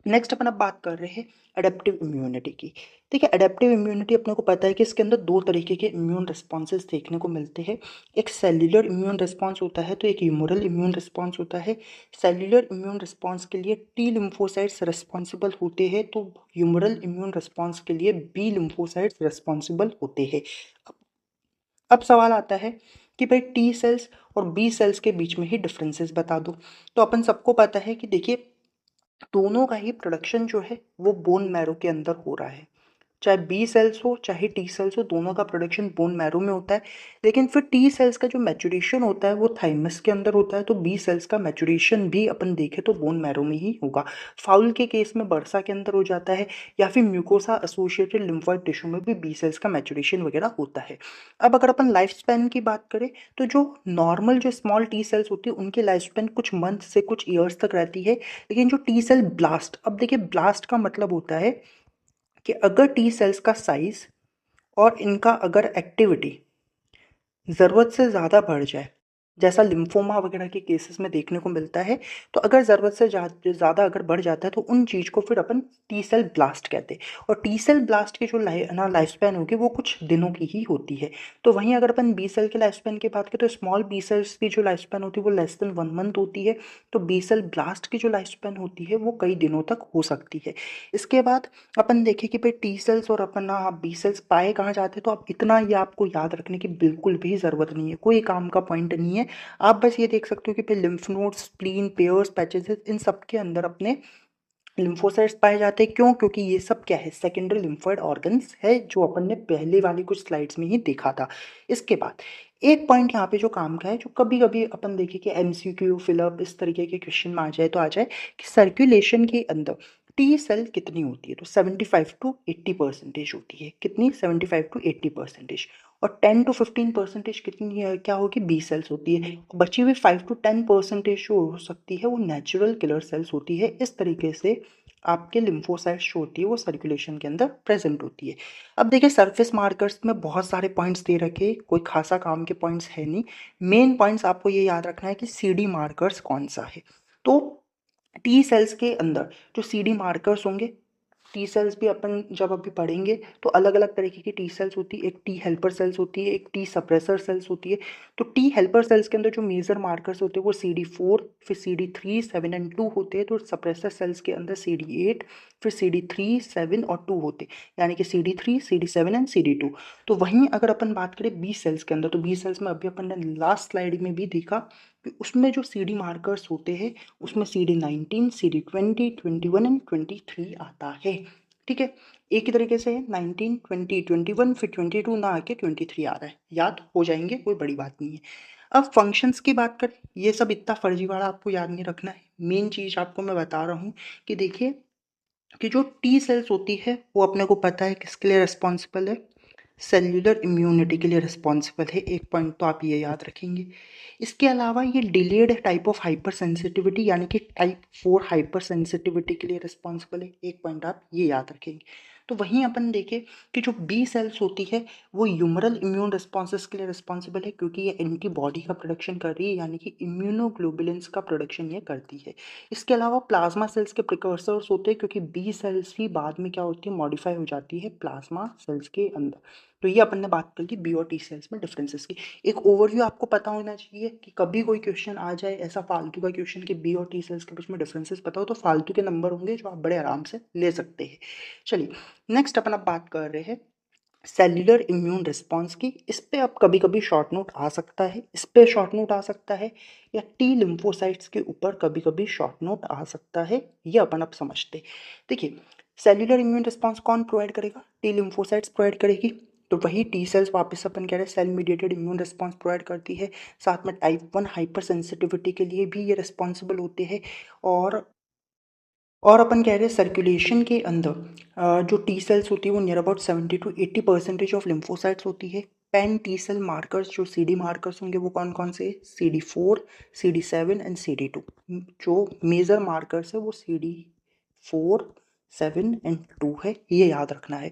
नेक्स्ट अपन अब बात कर रहे हैं अडेप्टिव इम्यूनिटी की। देखिए अडेप्टिव इम्यूनिटी अपने को पता है कि इसके अंदर दो तरीके के इम्यून रिस्पॉन्सेज देखने को मिलते हैं। एक सेल्युलर इम्यून रिस्पॉन्स होता है, तो एक ह्यूमरल इम्यून रिस्पॉन्स होता है। सेल्युलर इम्यून रिस्पॉन्स के लिए टी लिम्फोसाइट्स रिस्पॉन्सिबल होते हैं, तो ह्यूमरल इम्यून रिस्पॉन्स के लिए बी लिम्फोसाइट्स रिस्पॉन्सिबल होते हैं। अब सवाल आता है कि भाई टी सेल्स और बी सेल्स के बीच में ही डिफरेंसेस बता दो। तो अपन सबको पता है कि देखिए दोनों का ही प्रोडक्शन जो है वो बोन मैरो के अंदर हो रहा है, चाहे बी सेल्स हो चाहे टी सेल्स हो, दोनों का प्रोडक्शन बोन मैरो में होता है। लेकिन फिर टी सेल्स का जो मैचुरेशन होता है वो थाइमस के अंदर होता है, तो बी सेल्स का मैचुरेशन भी अपन देखें तो बोन मैरो में ही होगा। फाउल के केस में बर्सा के अंदर हो जाता है, या फिर म्यूकोसा एसोसिएटेड लिम्फोइड टिश्यू में भी बी सेल्स का मैचुरेशन वगैरह होता है। अब अगर अपन लाइफ स्पैन की बात करें तो जो नॉर्मल जो स्मॉल टी सेल्स होती है उनकी लाइफ स्पैन कुछ मंथ से कुछ ईयर्स तक रहती है। लेकिन जो टी सेल ब्लास्ट, अब देखिए ब्लास्ट का मतलब होता है कि अगर टी सेल्स का साइज और इनका अगर एक्टिविटी ज़रूरत से ज़्यादा बढ़ जाए, जैसा लिम्फोमा वगैरह के केसेस में देखने को मिलता है, तो अगर ज़रूरत से ज़्यादा अगर बढ़ जाता है तो उन चीज़ को फिर अपन टी सेल ब्लास्ट कहते हैं। और टी सेल ब्लास्ट की जो लाइफ स्पैन होगी वो कुछ दिनों की ही होती है। तो वहीं अगर अपन बी सेल के लाइफ स्पैन की बात करें तो स्मॉल बी सेल्स की जो लाइफ स्पैन होती है वो लेस देन 1 मंथ होती है, तो बी सेल ब्लास्ट की जो लाइफ स्पैन होती है वो कई दिनों तक हो सकती है। इसके बाद अपन देखें कि भाई टी सेल्स और अपन बी सेल्स पाए कहाँ जाते हैं, तो अब इतना ये आपको याद रखने की बिल्कुल भी ज़रूरत नहीं है, कोई काम का पॉइंट नहीं है। आप बस ये देख सकते हो कि फिर lymph nodes, spleen, Peyer's, patches, इन सब के अंदर अपने लिम्फोसाइट्स पाए जाते हैं। क्यों? क्योंकि ये सब क्या है, सेकेंडरी लिम्फोइड ऑर्गन्स है, जो अपन ने पहले वाली कुछ स्लाइड्स में ही देखा था। इसके बाद एक पॉइंट यहाँ पे जो काम का है, जो कभी कभी अपन देखे कि MCQ फिलअप इस तरीके के क्वेश्चन में आ जाए तो आ जाए, कि सर्कुलेशन के अंदर टी सेल कितनी होती है, तो 75 to 80% होती है। कितनी? 75 to 80%। और 10 to 15% कितनी क्या होगी, बी सेल्स होती है। बची हुई 5 to 10% जो हो सकती है वो नेचुरल किलर सेल्स होती है। इस तरीके से आपके लिम्फोसाइट्स जो होती है वो सर्कुलेशन के अंदर प्रेजेंट होती है। अब देखिए सरफेस मार्कर्स में बहुत सारे पॉइंट्स दे रखे, कोई खासा काम के पॉइंट्स है नहीं। मेन पॉइंट्स आपको ये याद रखना है कि CD मार्कर्स कौन सा है। तो टी सेल्स के अंदर जो CD मार्कर्स होंगे, टी सेल्स भी अपन जब अभी पढ़ेंगे तो अलग अलग तरीके की टी सेल्स होती है। एक टी हेल्पर सेल्स होती है, एक टी सप्रेसर सेल्स होती है। तो टी हेल्पर सेल्स के अंदर जो मेजर मार्कर्स होते हैं वो CD4, फिर CD3, 7 एंड 2 होते हैं। तो सप्रेसर सेल्स के अंदर CD8, फिर CD3, 7 और 2 होते हैं, यानी कि CD3, CD7 एंड CD2। तो वहीं अगर अपन बात करें बी सेल्स के अंदर, तो बी सेल्स में अभी अपन ने लास्ट स्लाइड में भी देखा कि उसमें जो CD मार्कर्स होते हैं उसमें CD19, CD20, 21 एंड 23 आता है। ठीक है, एक ही तरीके से 19, 20, 21 फिर 22 ना आके 23 आ रहा है, याद हो जाएंगे, कोई बड़ी बात नहीं है। अब फंक्शंस की बात करें, ये सब इतना फर्जीवाड़ा आपको याद नहीं रखना है। मेन चीज़ आपको मैं बता रहा हूँ कि देखिए कि जो टी सेल्स होती है वो अपने को पता है किसके लिए रिस्पॉन्सिबल है, सेल्यूलर इम्यूनिटी के लिए रिस्पॉन्सिबल है। एक पॉइंट तो आप ये याद रखेंगे। इसके अलावा ये delayed type of hyper sensitivity यानी कि टाइप 4 हाइपर सेंसिटिविटी के लिए रिस्पॉन्सिबल है। एक पॉइंट आप ये याद रखेंगे। तो वहीं अपन देखें कि जो बी सेल्स होती है वो ह्यूमरल इम्यून रिस्पॉन्सेस के लिए रिस्पॉन्सिबल है, क्योंकि ये एंटीबॉडी का प्रोडक्शन कर रही है, यानी कि इम्यूनोग्लोबुलिन्स का प्रोडक्शन ये करती है। इसके अलावा प्लाज्मा सेल्स के प्रिकर्सर्स होते हैं, क्योंकि बी सेल्स ही बाद में क्या होती है, मॉडिफाई हो जाती है प्लाज्मा सेल्स के अंदर। तो ये अपन ने बात कर ली बी और टी सेल्स में डिफरेंसेस की। एक ओवरव्यू आपको पता होना चाहिए कि कभी कोई क्वेश्चन आ जाए ऐसा फालतू का क्वेश्चन कि बी और टी सेल्स के बीच में डिफरेंसेस पता हो, तो फालतू के नंबर होंगे जो आप बड़े आराम से ले सकते हैं। चलिए नेक्स्ट अपन अब बात कर रहे हैं सेल्यूलर इम्यून रिस्पॉन्स की। इस पे अब कभी कभी शॉर्ट नोट आ सकता है, इस पे शॉर्ट नोट आ सकता है, या टी लिम्फोसाइट्स के ऊपर कभी कभी शॉर्ट नोट आ सकता है। ये अपन अब समझते। देखिए सेल्यूलर इम्यून रिस्पॉन्स कौन प्रोवाइड करेगा, टी लिम्फोसाइट्स प्रोवाइड करेगी। तो वही टी सेल्स वापस अपन कह रहे हैं cell mediated immune response provide करती है। साथ में टाइप 1 हाइपर सेंसिटिविटी के लिए भी ये रिस्पॉन्सिबल होते हैं। और और अपन कह रहे हैं सर्कुलेशन के अंदर जो टी सेल्स होती है वो near about 70 to 80% of lymphocytes होती है। पेन टी सेल मार्कर्स जो CD मार्कर्स होंगे वो कौन कौन से, CD4, CD7 एंड CD2। जो मेजर मार्कर्स है वो CD4, 7 एंड 2 है, ये याद रखना है।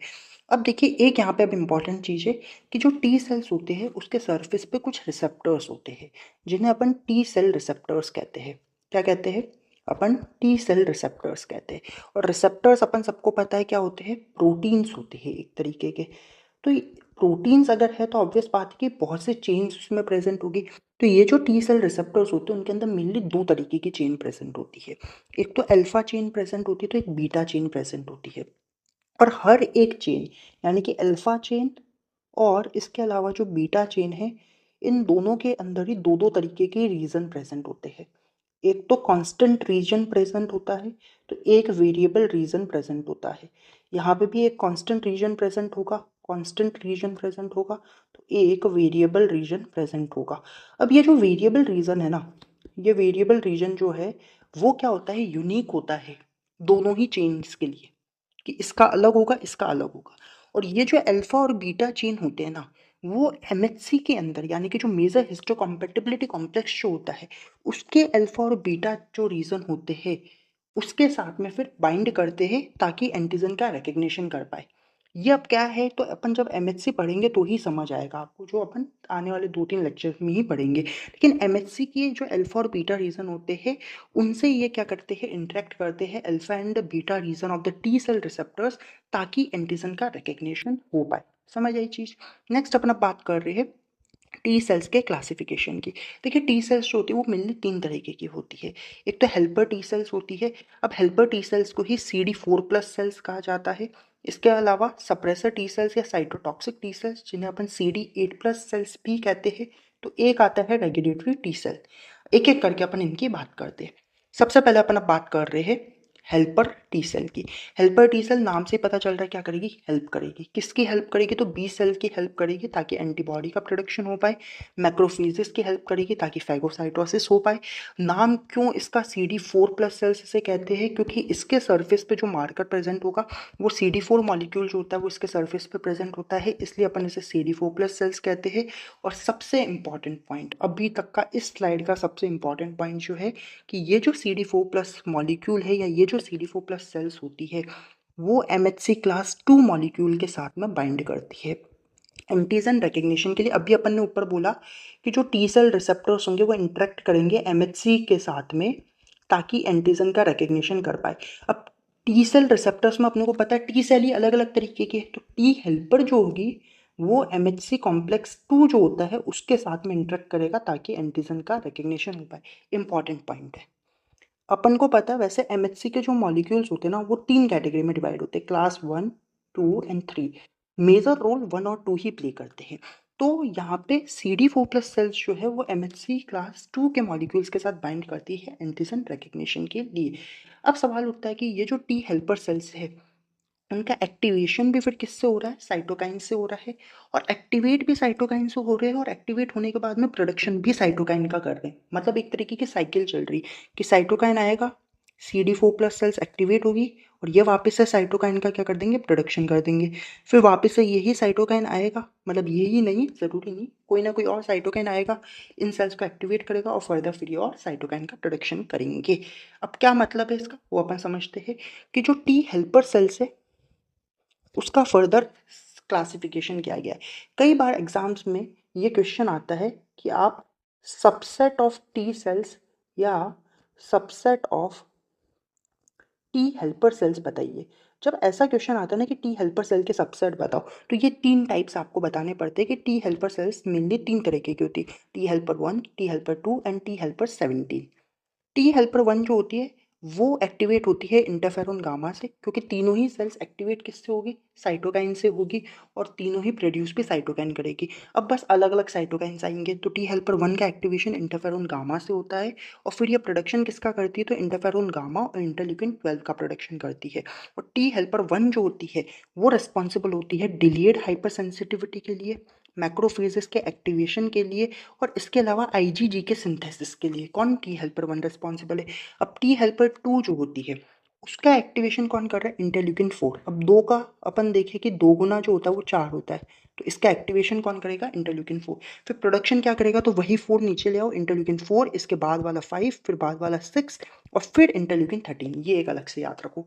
अब देखिए एक यहाँ पे अब इम्पॉर्टेंट चीज़ है कि जो टी सेल्स होते हैं उसके सरफेस पे कुछ रिसेप्टर्स होते हैं, जिन्हें अपन टी सेल रिसेप्टर्स कहते हैं। क्या कहते हैं, अपन टी सेल रिसेप्टर्स कहते हैं। और रिसेप्टर्स अपन सबको पता है क्या होते हैं, प्रोटीन्स होते हैं एक तरीके के। तो प्रोटीन्स अगर है तो ऑब्वियस बात है कि बहुत से चेन्स उसमें प्रेजेंट होगी। तो ये जो टी सेल रिसेप्टर्स होते हैं उनके अंदर मेनली दो तरीके की चेन प्रेजेंट होती है। एक तो अल्फा चेन प्रेजेंट होती है, तो एक बीटा चेन प्रेजेंट होती है। और हर एक चेन यानी कि अल्फा चेन और इसके अलावा जो बीटा चेन है, इन दोनों के अंदर ही दो दो तरीके के रीजन प्रेजेंट होते हैं। एक तो कांस्टेंट रीजन प्रेजेंट होता है, तो एक वेरिएबल रीजन प्रेजेंट होता है। यहाँ पे भी एक कांस्टेंट रीजन प्रेजेंट होगा, कांस्टेंट रीजन प्रेजेंट होगा, तो एक वेरिएबल रीजन प्रेजेंट होगा। अब ये जो वेरिएबल रीजन है ना, ये वेरिएबल रीजन जो है वो क्या होता है, यूनिक होता है दोनों ही चेन्स के लिए, कि इसका अलग होगा इसका अलग होगा। और ये जो अल्फा और बीटा चेन होते हैं ना, वो MHC के अंदर यानी कि जो मेजर हिस्टोकम्पैटिबिलिटी कॉम्प्लेक्स जो होता है उसके अल्फा और बीटा जो रीजन होते हैं उसके साथ में फिर बाइंड करते हैं ताकि एंटीजन का रिकग्निशन कर पाए। ये अब क्या है, तो अपन जब MHC पढ़ेंगे तो ही समझ आएगा आपको, जो अपन आने वाले 2-3 लेक्चर में ही पढ़ेंगे। लेकिन MHC की जो अल्फा और बीटा रीजन होते हैं उनसे ये क्या करते हैं, इंटरेक्ट करते हैं alpha and beta region of the T cell receptors, ताकि एंटीजन का रिकग्निशन हो पाए। समझ आई चीज। नेक्स्ट अपन अब बात कर रहे हैं टी सेल्स के क्लासिफिकेशन की। देखिए टी सेल्स जो होती है वो मेनली 3 तरीके की होती है। एक तो हेल्पर टी सेल्स होती है। अब हेल्पर टी सेल्स को ही CD4+ सेल्स कहा जाता है। इसके अलावा सप्रेसर टी सेल्स या साइटोटॉक्सिक टी सेल्स जिन्हें अपन CD8+ सेल्स भी कहते हैं। तो एक आता है रेगुलेटरी टी सेल। एक एक करके अपन इनकी बात करते हैं। सबसे पहले अपन अब बात कर रहे हैं हेल्पर टी सेल की। हेल्पर टी सेल नाम से पता चल रहा है क्या करेगी, हेल्प करेगी। किसकी हेल्प करेगी, तो बी सेल की हेल्प करेगी ताकि एंटीबॉडी का प्रोडक्शन हो पाए। मैक्रोफेजेस की हेल्प करेगी ताकि फैगोसाइटोसिस हो पाए। नाम क्यों इसका CD4+ सेल्स इसे कहते हैं, क्योंकि इसके सरफेस पे जो मार्कर प्रेजेंट होगा वो CD4 मॉलिक्यूल जो होता है वो इसके सरफेस पे प्रेजेंट होता है, इसलिए अपन इसे CD4+ सेल्स कहते हैं। और सबसे इंपॉर्टेंट पॉइंट अभी तक का इस स्लाइड का सबसे इंपॉर्टेंट पॉइंट जो है कि ये जो CD4+ मॉलिक्यूल है या ये जो CD4+ सेल्स होती है वो MHC क्लास 2 मॉलिक्यूल के साथ में बाइंड करती है एंटीजन रिकग्निशन के लिए। अभी अपन ने ऊपर बोला कि जो टी सेल रिसेप्टर्स होंगे वो इंटरेक्ट करेंगे MHC के साथ में ताकि एंटीजन का रिकग्निशन कर पाए। अब टी सेल रिसेप्टर्स में अपने को पता है टी सेल ही अलग अलग तरीके के, तो टी हेल्पर जो होगी वो MHC कॉम्प्लेक्स 2 जो होता है उसके साथ में इंटरेक्ट करेगा ताकि एंटीजन का रिकग्निशन हो पाए। इंपॉर्टेंट पॉइंट है। अपन को पता है वैसे MHC के जो मॉलिक्यूल्स होते हैं ना वो 3 कैटेगरी में डिवाइड होते हैं, क्लास 1, 2 एंड 3। मेजर रोल 1 और 2 ही प्ले करते हैं। तो यहाँ पे CD4+ सेल्स जो है वो MHC क्लास 2 के मॉलिक्यूल्स के साथ बाइंड करती है एंटीजन रिकग्निशन के लिए। अब सवाल उठता है कि ये जो टी हेल्पर सेल्स है उनका एक्टिवेशन भी फिर किससे हो रहा है, साइटोकाइन से हो रहा है, और एक्टिवेट भी साइटोकाइन से हो रहे हैं, और एक्टिवेट होने के बाद में प्रोडक्शन भी साइटोकाइन का कर रहे हैं। मतलब एक तरीके की साइकिल चल रही कि साइटोकाइन आएगा, CD4+ सेल्स एक्टिवेट होगी और ये वापस से साइटोकाइन का क्या कर देंगे, प्रोडक्शन कर देंगे। फिर वापस से यही साइटोकाइन आएगा, मतलब यही नहीं, ज़रूरी नहीं, कोई ना कोई और साइटोकाइन आएगा, इन सेल्स को एक्टिवेट करेगा और फर्दर फिर ये और साइटोकाइन का प्रोडक्शन करेंगे। अब क्या मतलब है इसका वो अपन समझते हैं कि जो टी हेल्पर सेल्स है उसका फर्दर क्लासिफिकेशन किया गया है। कई बार एग्जाम्स में ये क्वेश्चन आता है कि आप सबसेट ऑफ टी सेल्स या subset of T helper cells बताइए। जब ऐसा क्वेश्चन आता है ना कि टी हेल्पर सेल के सबसेट बताओ, तो ये 3 टाइप्स आपको बताने पड़ते हैं कि टी हेल्पर सेल्स मेनली 3 तरीके की होती है, T helper 1, T helper 2 and T helper 17। T helper 1 जो होती है वो एक्टिवेट होती है इंटरफेरोन गामा से, क्योंकि तीनों ही सेल्स एक्टिवेट किससे होगी, साइटोकाइन से होगी, और तीनों ही प्रोड्यूस भी साइटोकाइन करेगी। अब बस अलग अलग साइटोकाइंस आएंगे। तो टी हेल्पर 1 का एक्टिवेशन इंटरफेरोन गामा से होता है, और फिर ये प्रोडक्शन किसका करती है, तो इंटरफेरोन गामा और इंटरल्यूकिन 12 का प्रोडक्शन करती है। और टी हेल्पर 1 जो होती है वो रिस्पॉन्सिबल होती है डिलेड हाइपर सेंसिटिविटी के लिए, मैक्रोफेजेस के एक्टिवेशन के लिए, और इसके अलावा IgG के सिंथेसिस के लिए। कौन, टी हेल्पर 1 रिस्पॉन्सिबल है। अब टी हेल्पर 2 जो होती है उसका एक्टिवेशन कौन कर रहा है, इंटरल्यूकिन 4। अब 2 का अपन देखें कि 2 गुना जो होता है वो 4 होता है, तो इसका एक्टिवेशन कौन करेगा, इंटरल्यूकिन 4। फिर प्रोडक्शन क्या करेगा, तो वही 4 नीचे ले आओ, इंटरल्यूकिन 4, इसके बाद वाला 5, फिर बाद वाला 6, और फिर इंटरल्यूकिन 13। ये एक अलग से याद रखो।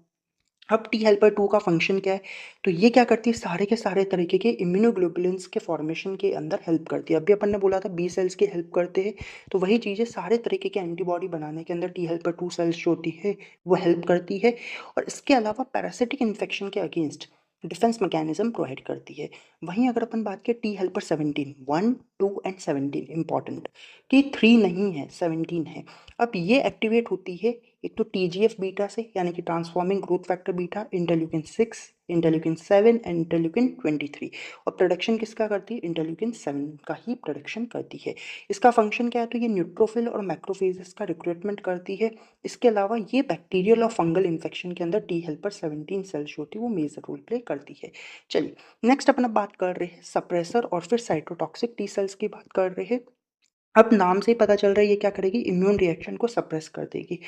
अब टी हेल्पर 2 का फंक्शन क्या है, तो ये क्या करती है, सारे के सारे तरीके के इम्यूनोग्लोबुलिन्स के फॉर्मेशन के अंदर हेल्प करती है। अभी अपन ने बोला था बी सेल्स की हेल्प करते हैं, तो वही चीज़ें सारे तरीके के एंटीबॉडी बनाने के अंदर टी हेल्पर 2 सेल्स जो होती है वो हेल्प करती है। और इसके अलावा पैरासिटिक इन्फेक्शन के अगेंस्ट डिफेंस मैकेनिज्म प्रोवाइड करती है। वहीं अगर अपन बात करें टी हेल्पर 17, 1, 2 एंड 17 इंपॉर्टेंट, कि 3 नहीं है 17 है। अब ये एक्टिवेट होती है एक तो TGF बीटा से, यानी कि transforming growth factor beta, interleukin 6, interleukin 7 and interleukin 23। और प्रोडक्शन किसका करती है, इंटरल्यूकिन 7 का ही प्रोडक्शन करती है। इसका फंक्शन क्या है, तो ये न्यूट्रोफिल और मैक्रोफेजेस का रिक्रूटमेंट करती है। इसके अलावा ये बैक्टीरियल और फंगल इन्फेक्शन के अंदर टी हेल्पर 17 सेल्स होती है वो मेजर रोल प्ले करती है। चलिए नेक्स्ट अपन अब बात कर रहे हैं सप्रेसर और फिर साइटोटॉक्सिक टी सेल्स की बात कर रहे हैं। अब नाम से ही पता चल रहा है ये क्या करेगी, इम्यून रिएक्शन को सप्रेस कर देगी।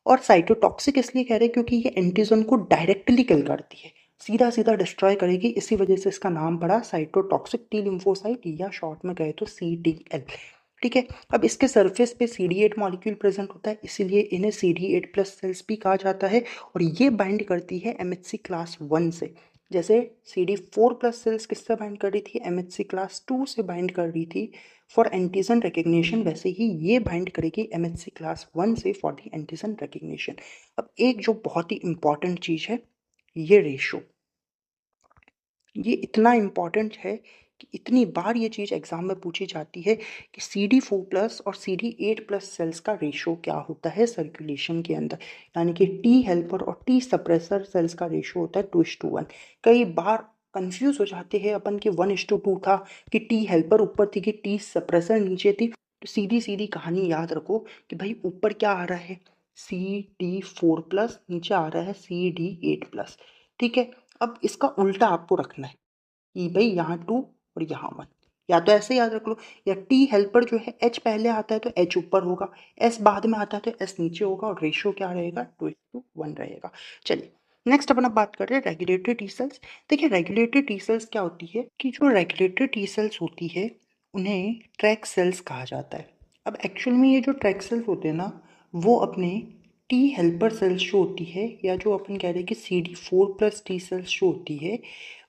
और साइटोटॉक्सिक इसलिए कह रहे हैं क्योंकि ये एंटीजन को डायरेक्टली किल करती है, सीधा सीधा डिस्ट्रॉय करेगी, इसी वजह से इसका नाम पड़ा साइटोटॉक्सिक टी लिम्फोसाइट, या शॉर्ट में कहे तो CTL। ठीक है। अब इसके सरफेस पे CD8 मॉलिक्यूल प्रेजेंट होता है, इसीलिए इन्हें CD8+ सेल्स भी कहा जाता है, और ये बाइंड करती है MHC क्लास 1 से। जैसे CD4+ सेल्स किससे बाइंड कर रही थी, MHC क्लास 2 से बाइंड कर रही थी फॉर एंटीजन रिकग्निशन, वैसे ही ये बाइंड करेगी MHC क्लास 1 से फॉर द एंटीजन रिकग्निशन। अब एक जो बहुत ही इंपॉर्टेंट चीज़ है, ये रेशो, ये इतना इम्पॉर्टेंट है कि इतनी बार ये चीज़ एग्जाम में पूछी जाती है कि CD4+ और CD8+ सेल्स का रेशो क्या होता है सर्कुलेशन के अंदर, यानी कि टी हेल्पर और टी सप्रेसर सेल्स का रेशो होता है 2:1। कई बार कंफ्यूज हो जाते हैं अपन कि 1:2 था, कि टी हेल्पर ऊपर थी कि टी सप्रेसर नीचे थी। तो सीधी सीधी कहानी याद रखो कि भाई ऊपर क्या आ रहा है, CD4+, नीचे आ रहा है CD8+। ठीक है। अब इसका उल्टा आपको रखना है कि भाई यहाँ 2 और यहाँ 1, या तो ऐसे याद रख लो, या टी हेल्पर जो है H पहले आता है तो H ऊपर होगा, S बाद में आता है तो S नीचे होगा, और रेशियो क्या रहेगा, 2:1 रहेगा। चलिए नेक्स्ट अपन अब बात कर रहे हैं रेगुलेटरी टी सेल्स। देखिए रेगुलेटरी टी सेल्स क्या होती है, कि जो रेगुलेटरी टी सेल्स होती है उन्हें ट्रैक सेल्स कहा जाता है। अब एक्चुअल में ये जो ट्रैक सेल्स होते हैं ना वो अपने टी हेल्पर सेल्स जो होती है, या जो अपन कह रहे हैं कि CD4+ टी सेल्स जो होती है,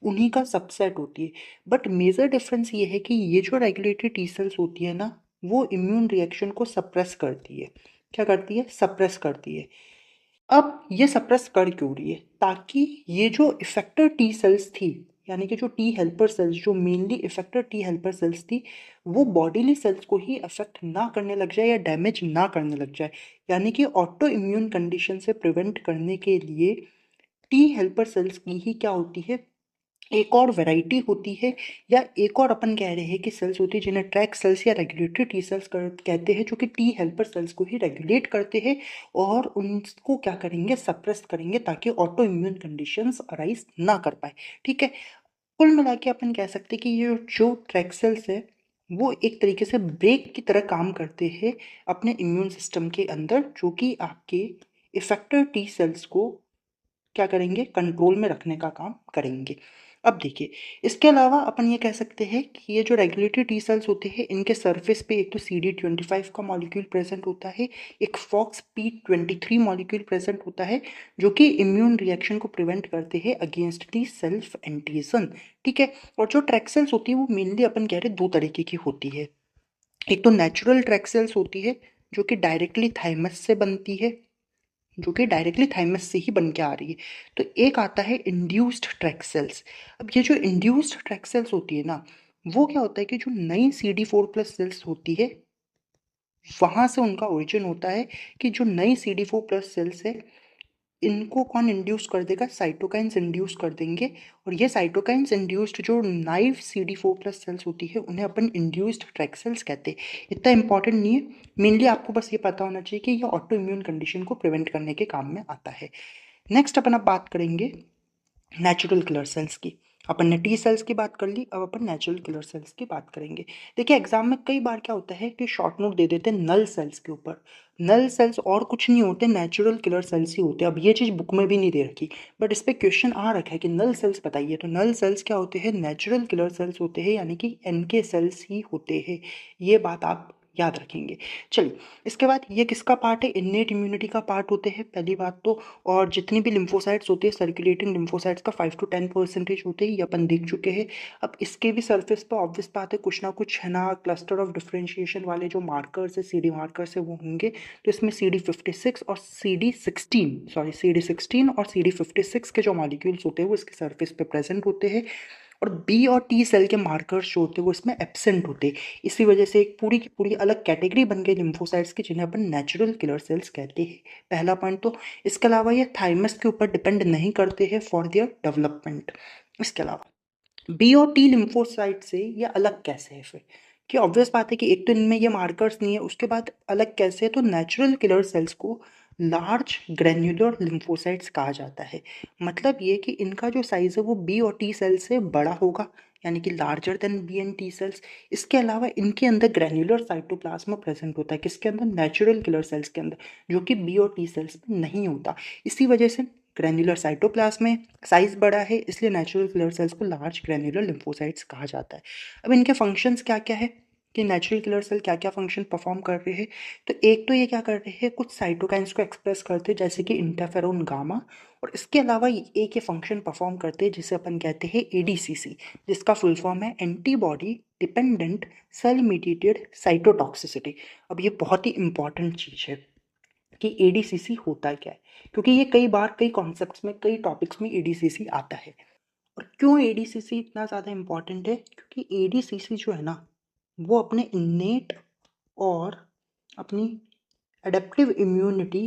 उन्हीं का सबसेट होती है। बट मेजर डिफरेंस ये है कि ये जो रेगुलेटरी टी सेल्स होती है ना, वो इम्यून रिएक्शन को सप्रेस करती है। क्या करती है? सप्रेस करती है। अब ये सप्रेस कर क्यों रही है? ताकि ये जो इफेक्टर टी सेल्स थी, यानी कि जो टी हेल्पर सेल्स, जो mainly effector T helper cells थी, वो बॉडीली सेल्स को ही अफेक्ट ना करने लग जाए या डैमेज ना करने लग जाए। यानी कि ऑटो इम्यून कंडीशन से प्रिवेंट करने के लिए टी हेल्पर सेल्स की ही क्या होती है, एक और वैरायटी होती है, या एक और अपन कह रहे हैं कि सेल्स होती है जिन्हें ट्रैक सेल्स या रेगुलेटरी टी सेल्स कहते हैं, जो कि टी हेल्पर सेल्स को ही रेगुलेट करते हैं और उनको क्या करेंगे, सप्रेस करेंगे, ताकि ऑटो इम्यून कंडीशंस अराइज ना कर पाए। ठीक है, कुल मिला के अपन कह सकते हैं कि ये जो ट्रैक सेल्स है, वो एक तरीके से ब्रेक की तरह काम करते हैं अपने इम्यून सिस्टम के अंदर, जो कि आपके इफेक्टर टी सेल्स को क्या करेंगे, कंट्रोल में रखने का काम करेंगे। अब देखिए, इसके अलावा अपन ये कह सकते हैं कि ये जो रेगुलेटरी टी सेल्स होते हैं, इनके सरफेस पे एक तो CD25 का मॉलिक्यूल प्रेजेंट होता है, एक FOXP23 मॉलिक्यूल प्रेजेंट होता है, जो कि इम्यून रिएक्शन को प्रिवेंट करते हैं अगेंस्ट दी सेल्फ एंटीजन। ठीक है, और जो ट्रैक सेल्स होती है वो मेनली अपन कह रहे हैं दो तरीके की होती है। एक तो नेचुरल ट्रैक सेल्स होती है, जो कि डायरेक्टली थाइमस से बनती है, जो कि डायरेक्टली थाइमस से ही बन के आ रही है। तो एक आता है इंड्यूस्ड ट्रैक सेल्स। अब ये जो इंड्यूस्ड ट्रैक सेल्स होती है ना, वो क्या होता है कि जो नई CD4+ सेल्स होती है, वहां से उनका ओरिजिन होता है। कि जो नई CD4+ सेल्स है, इनको कौन इंड्यूस कर देगा? साइटोकाइंस इंड्यूस कर देंगे। और ये साइटोकाइंस इंड्यूस्ड जो नाइव CD4+ सेल्स होती है, उन्हें अपन इंड्यूस्ड ट्रैक सेल्स कहते हैं। इतना इंपॉर्टेंट नहीं है, मेनली आपको बस ये पता होना चाहिए कि ये ऑटो इम्यून कंडीशन को प्रिवेंट करने के काम में आता है। नेक्स्ट अपन अब बात करेंगे नेचुरल किलर सेल्स की। अपन ने टी सेल्स की बात कर ली, अब अपन नेचुरल किलर सेल्स की बात करेंगे। देखिए, एग्जाम में कई बार क्या होता है कि शॉर्ट नोट दे देते हैं नल सेल्स के ऊपर। नल सेल्स और कुछ नहीं होते, नेचुरल किलर सेल्स ही होते हैं। अब ये चीज़ बुक में भी नहीं दे रखी, बट इस पर क्वेश्चन आ रखा है कि नल सेल्स बताइए। तो नल सेल्स क्या होते हैं? नेचुरल किलर सेल्स होते हैं, यानी कि NK सेल्स ही होते हैं। ये बात आप याद रखेंगे। चलिए, इसके बाद ये किसका पार्ट है? इन्नेट इम्यूनिटी का पार्ट होते हैं, पहली बात तो। और जितनी भी लिम्फोसाइट्स होते हैं, सर्कुलेटिंग लिम्फोसाइट्स का 5 to 10% होते हैं, ये अपन देख चुके हैं। अब इसके भी सरफेस पर ऑब्वियस बात है, कुछ ना कुछ है ना, क्लस्टर ऑफ डिफरेंशिएशन वाले जो मार्कर्स है, CD मार्कर्स है, वो होंगे। तो इसमें CD56 और CD16 और CD56 के जो मॉलिक्यूल्स होते हैं, वो इसके सरफेस पे प्रेजेंट होते हैं। और बी और टी सेल के मार्कर्स जो होते हैं, वो इसमें एब्सेंट होते हैं। इसी वजह से एक पूरी की पूरी अलग कैटेगरी बन गई लिम्फोसाइट्स की, जिन्हें अपन नेचुरल किलर सेल्स कहते हैं। पहला पॉइंट तो। इसके अलावा ये थाइमस के ऊपर डिपेंड नहीं करते हैं फॉर देयर डेवलपमेंट। इसके अलावा बी और टी लिम्फोसाइट से ये अलग कैसे है फिर? कि ऑब्वियस बात है कि एक तो इनमें ये मार्कर्स नहीं है, उसके बाद अलग कैसे है? तो नेचुरल किलर सेल्स को लार्ज ग्रेन्युलर लिम्फोसाइट्स कहा जाता है। मतलब ये कि इनका जो साइज है वो बी और टी सेल से बड़ा होगा, यानी कि larger than B and T cells. इसके अलावा इनके अंदर ग्रेन्युलर साइटोप्लाज्म प्रेजेंट होता है, किसके अंदर? नेचुरल किलर सेल्स के अंदर, जो कि बी और टी सेल्स में नहीं होता। इसी वजह से ग्रैन्युलर साइटोप्लाज्म में साइज बड़ा है, इसलिए नेचुरल किलर सेल्स को लार्ज ग्रैन्युलर लिम्फोसाइट्स कहा जाता है। अब इनके फंक्शंस क्या क्या है, कि नेचुरल किलर सेल क्या क्या फंक्शन परफॉर्म कर रहे हैं? तो एक तो ये क्या कर रहे हैं, कुछ साइटोकाइंस को एक्सप्रेस करते हैं, जैसे कि इंटरफेरोन गामा। और इसके अलावा एक ये फंक्शन परफॉर्म करते हैं जिसे अपन कहते हैं ADCC, जिसका फुल फॉर्म है antibody dependent cell mediated cytotoxicity. अब ये बहुत ही इंपॉर्टेंट चीज़ है कि ADCC होता क्या है, क्योंकि ये कई बार कई कॉन्सेप्ट्स में, कई टॉपिक्स में ADCC आता है। और क्यों ADCC इतना ज़्यादा इम्पॉर्टेंट है? क्योंकि ADCC जो है ना, वो अपने इन्नेट और अपनी एडेप्टिव इम्यूनिटी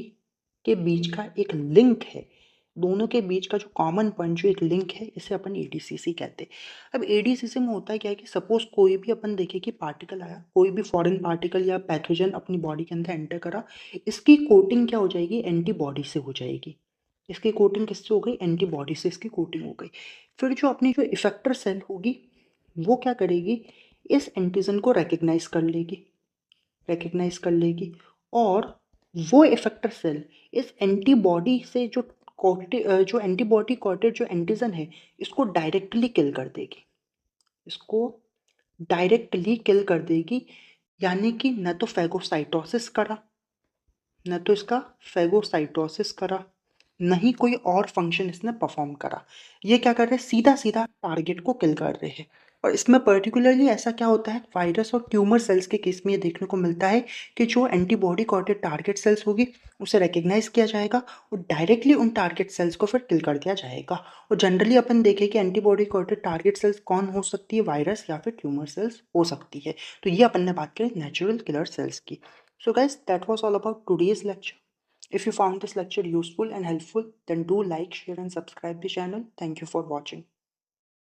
के बीच का एक लिंक है। दोनों के बीच का जो कॉमन पॉइंट, जो एक लिंक है, इसे अपन ADCC कहते हैं। अब ADCC में होता है क्या है कि सपोज कोई भी अपन देखे कि पार्टिकल आया, कोई भी फॉरेन पार्टिकल या पैथोजन अपनी बॉडी के अंदर एंटर करा, इसकी कोटिंग क्या हो जाएगी? एंटीबॉडी से हो जाएगी। इसकी कोटिंग किससे हो गई? एंटीबॉडी से इसकी कोटिंग हो गई। फिर जो अपनी जो इफेक्टर सेल होगी, वो क्या करेगी? इस एंटीजन को रिकग्नाइज कर लेगी। और वो इफेक्टर सेल इस एंटीबॉडी से जो एंटीबॉडी कोटेड जो एंटीजन है, इसको डायरेक्टली किल कर देगी। इसको डायरेक्टली किल कर देगी, यानी कि न तो फैगोसाइटोसिस करा, न तो इसका फेगोसाइटोसिस करा, न ही कोई और फंक्शन इसने परफॉर्म करा। ये क्या कर रहे हैं, सीधा सीधा टारगेट को किल कर रहे हैं। और इसमें पर्टिकुलरली ऐसा क्या होता है, वायरस और ट्यूमर सेल्स के केस में ये देखने को मिलता है कि जो एंटीबॉडी कोटेड टारगेट सेल्स होगी उसे रिकग्नाइज किया जाएगा और डायरेक्टली उन टारगेट सेल्स को फिर किल कर दिया जाएगा। और जनरली अपन देखें कि एंटीबॉडी कोटेड टारगेट सेल्स कौन हो सकती है, वायरस या फिर ट्यूमर सेल्स हो सकती है। तो ये अपन ने बात करी नेचुरल किलर सेल्स की। So guys, that was all about today's lecture. If you found this lecture useful and helpful, then do like, share and subscribe the channel. Thank you for watching.